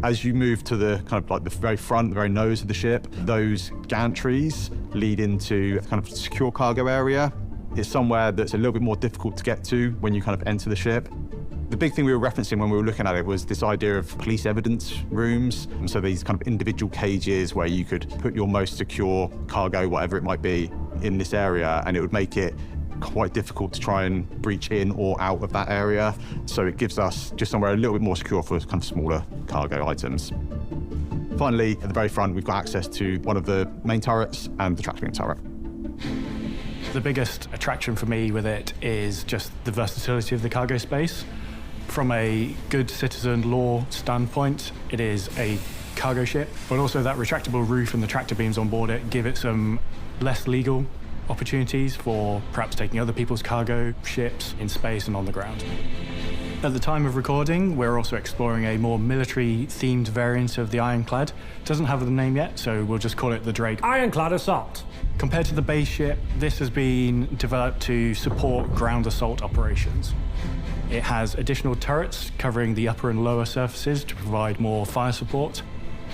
As you move to the kind of like the very front, the very nose of the ship, those gantries lead into a kind of secure cargo area. It's somewhere that's a little bit more difficult to get to when you kind of enter the ship. The big thing we were referencing when we were looking at it was this idea of police evidence rooms. And so these kind of individual cages where you could put your most secure cargo, whatever it might be, in this area, and it would make it quite difficult to try and breach in or out of that area. So it gives us just somewhere a little bit more secure for kind of smaller cargo items. Finally, at the very front, we've got access to one of the main turrets and the tractor beam turret. The biggest attraction for me with it is just the versatility of the cargo space. From a good citizen law standpoint, it is a cargo ship, but also that retractable roof and the tractor beams on board it give it some less legal opportunities for perhaps taking other people's cargo ships in space and on the ground. At the time of recording, we're also exploring a more military-themed variant of the Ironclad. It doesn't have a name yet, so we'll just call it the Drake. Ironclad Assault. Compared to the base ship, this has been developed to support ground assault operations. It has additional turrets covering the upper and lower surfaces to provide more fire support.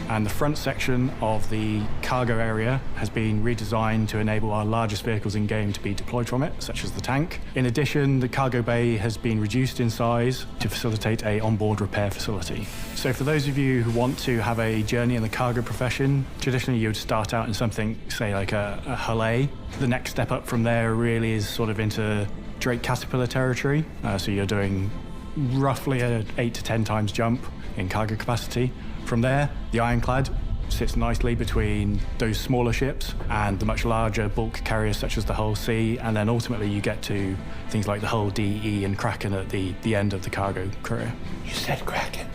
And the front section of the cargo area has been redesigned to enable our largest vehicles in-game to be deployed from it, such as the tank. In addition, the cargo bay has been reduced in size to facilitate an onboard repair facility. So for those of you who want to have a journey in the cargo profession, traditionally you would start out in something, say like a Hull A. The next step up from there really is sort of into Drake Caterpillar territory. So you're doing roughly an 8 to 10 times jump in cargo capacity. From there, the Ironclad sits nicely between those smaller ships and the much larger bulk carriers such as the Hull C, and then ultimately you get to things like the Hull D, E, and Kraken at the end of the cargo career. You said Kraken.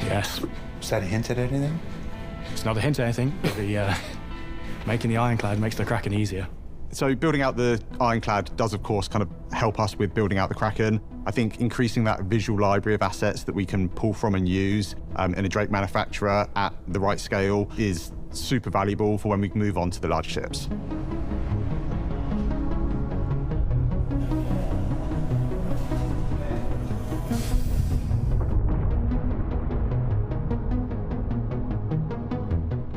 Yes. Is that a hint at anything? It's not a hint at anything, but making the Ironclad makes the Kraken easier. So building out the Ironclad does, of course, kind of help us with building out the Kraken. I think increasing that visual library of assets that we can pull from and use in a Drake manufacturer at the right scale is super valuable for when we move on to the larger ships.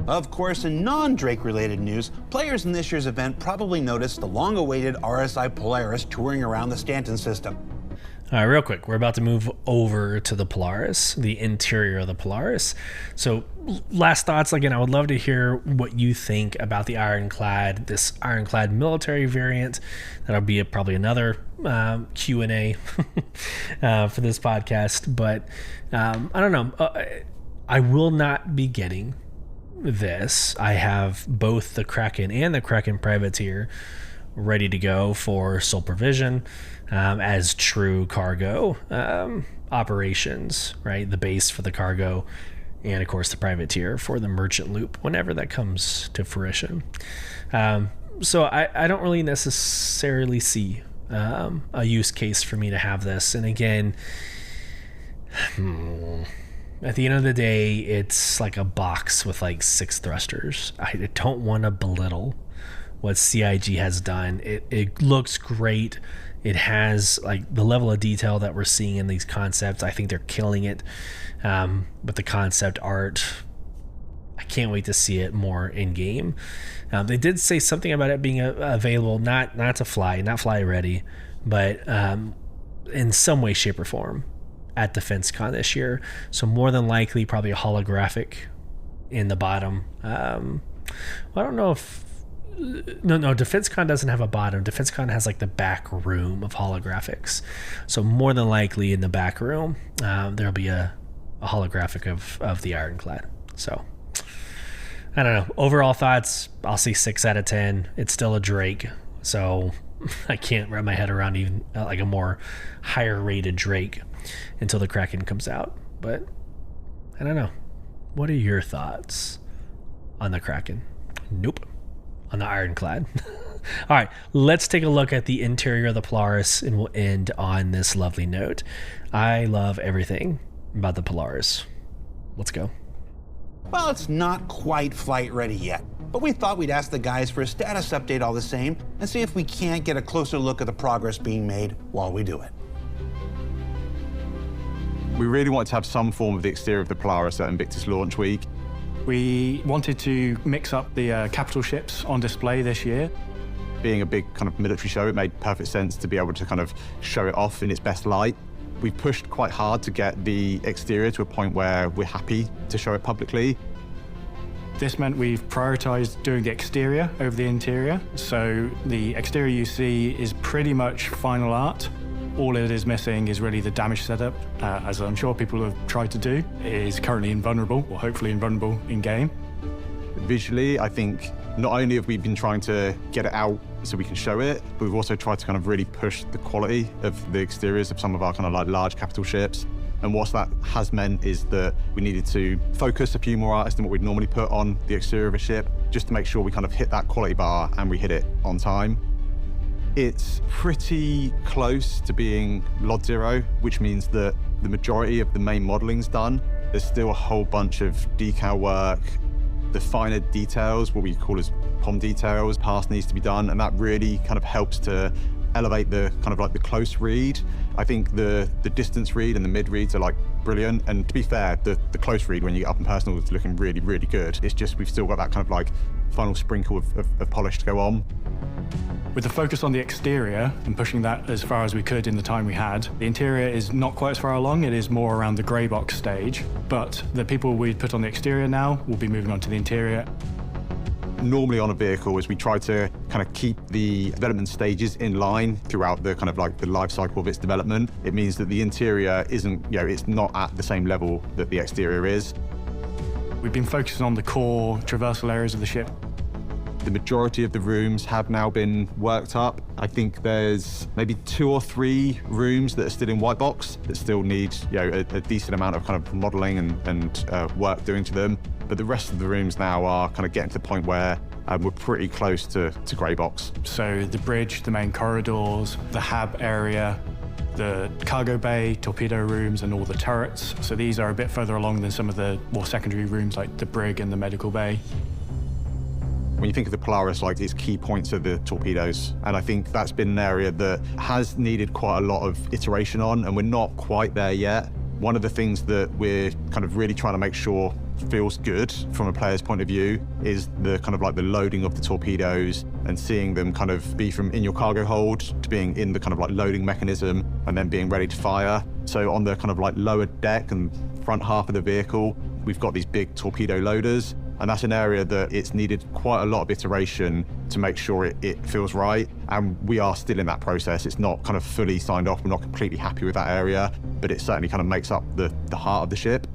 Of course, in non-Drake-related news, players in this year's event probably noticed the long-awaited RSI Polaris touring around the Stanton system. All right, real quick, we're about to move over to the Polaris, the interior of the Polaris. So last thoughts, again, I would love to hear what you think about the Ironclad, this Ironclad military variant. That'll be probably another Q&A for this podcast, but I don't know. I will not be getting this. I have both the Kraken and the Kraken Privateer ready to go for sole provision as true cargo operations, right? The base for the cargo, and of course the Privateer for the merchant loop whenever that comes to fruition. So I don't really necessarily see a use case for me to have this. And again, at the end of the day, it's like a box with like 6 thrusters. I don't want to belittle what CIG has done. It looks great. It has like the level of detail that we're seeing in these concepts. I think they're killing it. But the concept art, I can't wait to see it more in game. They did say something about it being available, not to fly, not fly ready, but in some way, shape, or form at DefenseCon this year. So more than likely, probably a holographic in the bottom. I don't know if no, DefenseCon doesn't have a bottom. DefenseCon has like the back room of holographics. So more than likely in the back room, there'll be a holographic of the Ironclad. So I don't know. Overall thoughts, I'll say 6 out of 10. It's still a Drake, so I can't wrap my head around even like a more higher rated Drake until the Kraken comes out. But I don't know. What are your thoughts on the Kraken? Nope. On the Ironclad. All right, let's take a look at the interior of the Polaris, and we'll end on this lovely note. I love everything about the Polaris. Let's go. Well, it's not quite flight ready yet, but we thought we'd ask the guys for a status update all the same and see if we can't get a closer look at the progress being made while we do it. We really wanted to have some form of the exterior of the Polaris at Invictus launch week. We wanted to mix up the capital ships on display this year. Being a big kind of military show, it made perfect sense to be able to kind of show it off in its best light. We've pushed quite hard to get the exterior to a point where we're happy to show it publicly. This meant we've prioritized doing the exterior over the interior. So the exterior you see is pretty much final art. All it is missing is really the damage setup, as I'm sure people have tried to do. It is currently invulnerable, or hopefully invulnerable in game. Visually, I think not only have we been trying to get it out so we can show it, but we've also tried to kind of really push the quality of the exteriors of some of our kind of like large capital ships. And what that has meant is that we needed to focus a few more artists than what we'd normally put on the exterior of a ship, just to make sure we kind of hit that quality bar and we hit it on time. It's pretty close to being Lot Zero, which means that the majority of the main modeling's done. There's still a whole bunch of decal work. The finer details, what we call as POM details, pass needs to be done, and that really kind of helps to elevate the kind of like the close read. I think the distance read and the mid reads are like brilliant, and to be fair, the close read when you get up and personal is looking really, really good. It's just we've still got that kind of like final sprinkle of polish to go on. With the focus on the exterior and pushing that as far as we could in the time we had, the interior is not quite as far along. It is more around the grey box stage, but the people we put on the exterior now will be moving on to the interior. Normally on a vehicle, as we try to kind of keep the development stages in line throughout the kind of like the life cycle of its development, it means that the interior isn't, it's not at the same level that the exterior is. We've been focusing on the core traversal areas of the ship. The majority of the rooms have now been worked up. I think there's maybe 2 or 3 rooms that are still in white box that still need a decent amount of kind of modelling and work doing to them. But the rest of the rooms now are kind of getting to the point where we're pretty close to grey box. So the bridge, the main corridors, the hab area, the cargo bay, torpedo rooms, and all the turrets. So these are a bit further along than some of the more secondary rooms like the brig and the medical bay. When you think of the Polaris, like its key points are the torpedoes. And I think that's been an area that has needed quite a lot of iteration on, and we're not quite there yet. One of the things that we're kind of really trying to make sure feels good from a player's point of view is the kind of like the loading of the torpedoes and seeing them kind of be from in your cargo hold to being in the kind of like loading mechanism and then being ready to fire. So on the kind of like lower deck and front half of the vehicle, we've got these big torpedo loaders. And that's an area that it's needed quite a lot of iteration to make sure it feels right. And we are still in that process. It's not kind of fully signed off. We're not completely happy with that area, but it certainly kind of makes up the heart of the ship.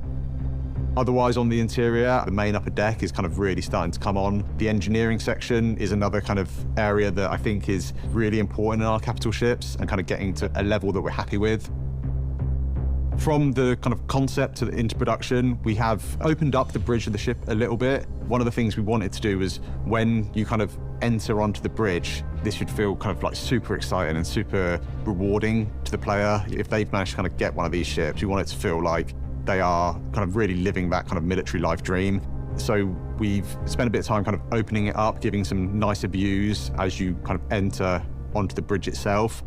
Otherwise, on the interior, the main upper deck is kind of really starting to come on. The engineering section is another kind of area that I think is really important in our capital ships and kind of getting to a level that we're happy with. From the kind of concept into production, we have opened up the bridge of the ship a little bit. One of the things we wanted to do was when you kind of enter onto the bridge, this should feel kind of like super exciting and super rewarding to the player. If they've managed to kind of get one of these ships, we want it to feel like they are kind of really living that kind of military life dream. So we've spent a bit of time kind of opening it up, giving some nicer views as you kind of enter onto the bridge itself.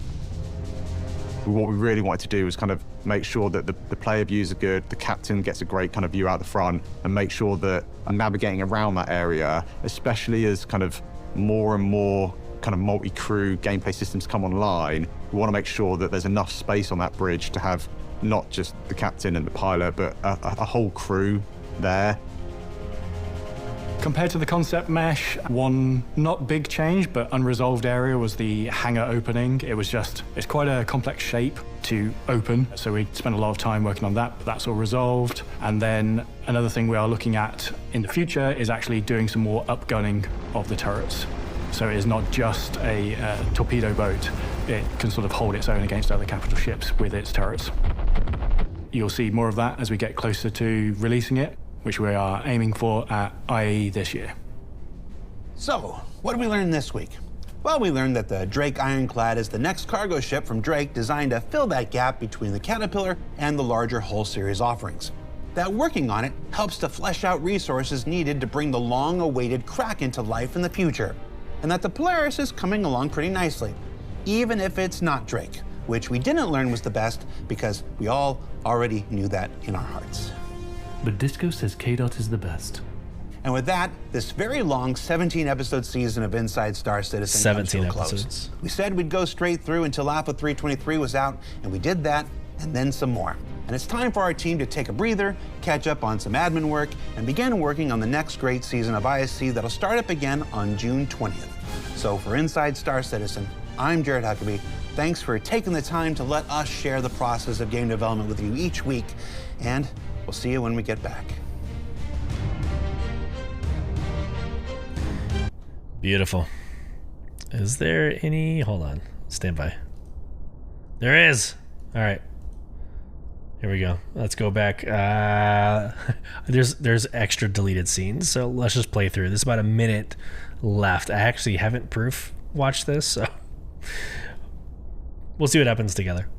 What we really wanted to do was kind of make sure that the player views are good, the captain gets a great kind of view out the front, and make sure that navigating around that area, especially as kind of more and more kind of multi-crew gameplay systems come online, we want to make sure that there's enough space on that bridge to have not just the captain and the pilot, but a whole crew there. Compared to the concept mesh, one not big change, but unresolved area was the hangar opening. It's quite a complex shape to open, so we spent a lot of time working on that, but that's all resolved. And then another thing we are looking at in the future is actually doing some more upgunning of the turrets. So it is not just a torpedo boat. It can sort of hold its own against other capital ships with its turrets. You'll see more of that as we get closer to releasing it, which we are aiming for at IE this year. So, what did we learn this week? Well, we learned that the Drake Ironclad is the next cargo ship from Drake designed to fill that gap between the Caterpillar and the larger Hull series offerings. That working on it helps to flesh out resources needed to bring the long-awaited Kraken to life in the future. And that the Polaris is coming along pretty nicely, even if it's not Drake, which we didn't learn was the best because we all already knew that in our hearts. But Disco says KDOT is the best. And with that, this very long 17-episode season of Inside Star Citizen comes to a close. episodes. We said we'd go straight through until Alpha 323 was out, and we did that, and then some more. And it's time for our team to take a breather, catch up on some admin work, and begin working on the next great season of ISC that'll start up again on June 20th. So for Inside Star Citizen, I'm Jared Huckabee. Thanks for taking the time to let us share the process of game development with you each week, and we'll see you when we get back. Beautiful. Is there any... Hold on. Stand by. There is. All right. Here we go. Let's go back. There's extra deleted scenes, so let's just play through. There's about a minute left. I actually haven't proof watched this, so we'll see what happens together.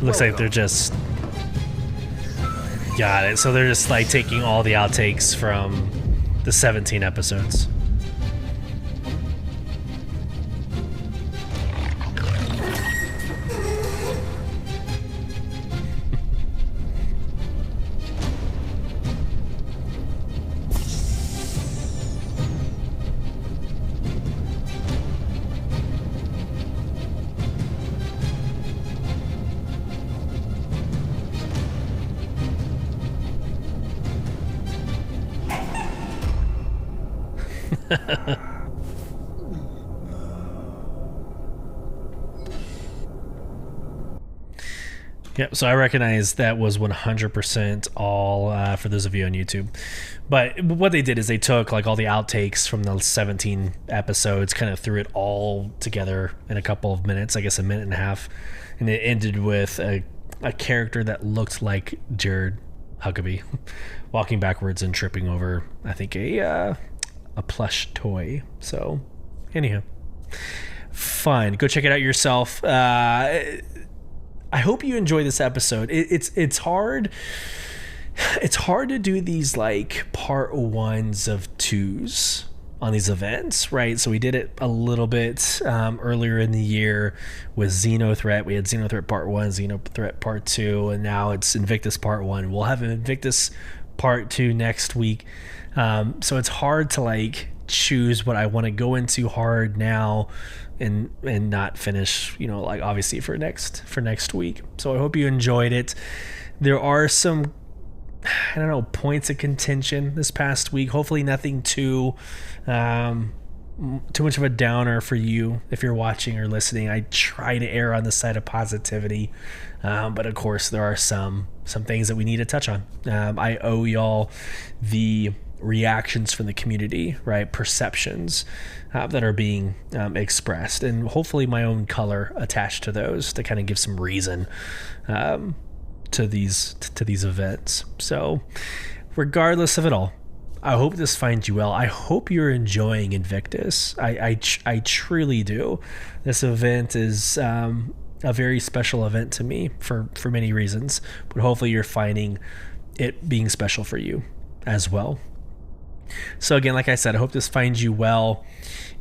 Looks like they're just... Got it. So they're just like taking all the outtakes from the 17 episodes. Yep, so I recognize that was 100% all for those of you on YouTube. But what they did is they took like all the outtakes from the 17 episodes, kind of threw it all together in a couple of minutes, I guess a minute and a half, and it ended with a character that looked like Jared Huckabee walking backwards and tripping over, I think, a plush toy. So, anyhow, fun. Go check it out yourself. I hope you enjoy this episode. It's hard. It's hard to do these like part ones of twos on these events, right? So we did it a little bit earlier in the year with Xenothreat. We had Xenothreat Part 1, Xenothreat Part 2, and now it's Invictus Part 1. We'll have Invictus Part 2 next week. So it's hard to like choose what I want to go into hard now and not finish, you know, like obviously for next week. So I hope you enjoyed it. There are some, I don't know, points of contention this past week. Hopefully nothing too much of a downer for you if you're watching or listening. I try to err on the side of positivity, but of course there are some things that we need to touch on. I owe y'all the reactions from the community, right? Perceptions that are being expressed, and hopefully my own color attached to those to kind of give some reason to these events. So regardless of it all, I hope this finds you well. I hope you're enjoying Invictus. I truly do. This event is a very special event to me for many reasons, but hopefully you're finding it being special for you as well. So again, like I said, I hope this finds you well.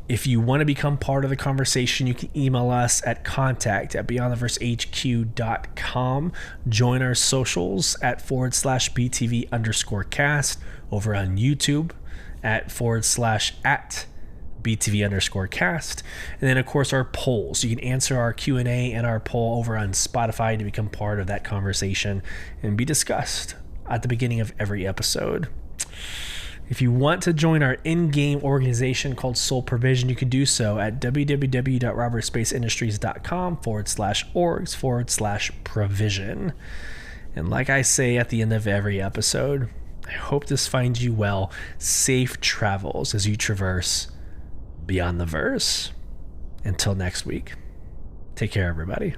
If you want to become part of the conversation, you can email us at contact@beyondtheversehq.com. Join our socials at /BTV_cast over on YouTube at /@BTV_cast. And then of course our polls. You can answer our Q&A and our poll over on Spotify to become part of that conversation and be discussed at the beginning of every episode. If you want to join our in-game organization called Soul Provision, you can do so at www.robertspaceindustriescom /orgs/provision. And like I say at the end of every episode, I hope this finds you well. Safe travels as you traverse beyond the verse. Until next week, take care, everybody.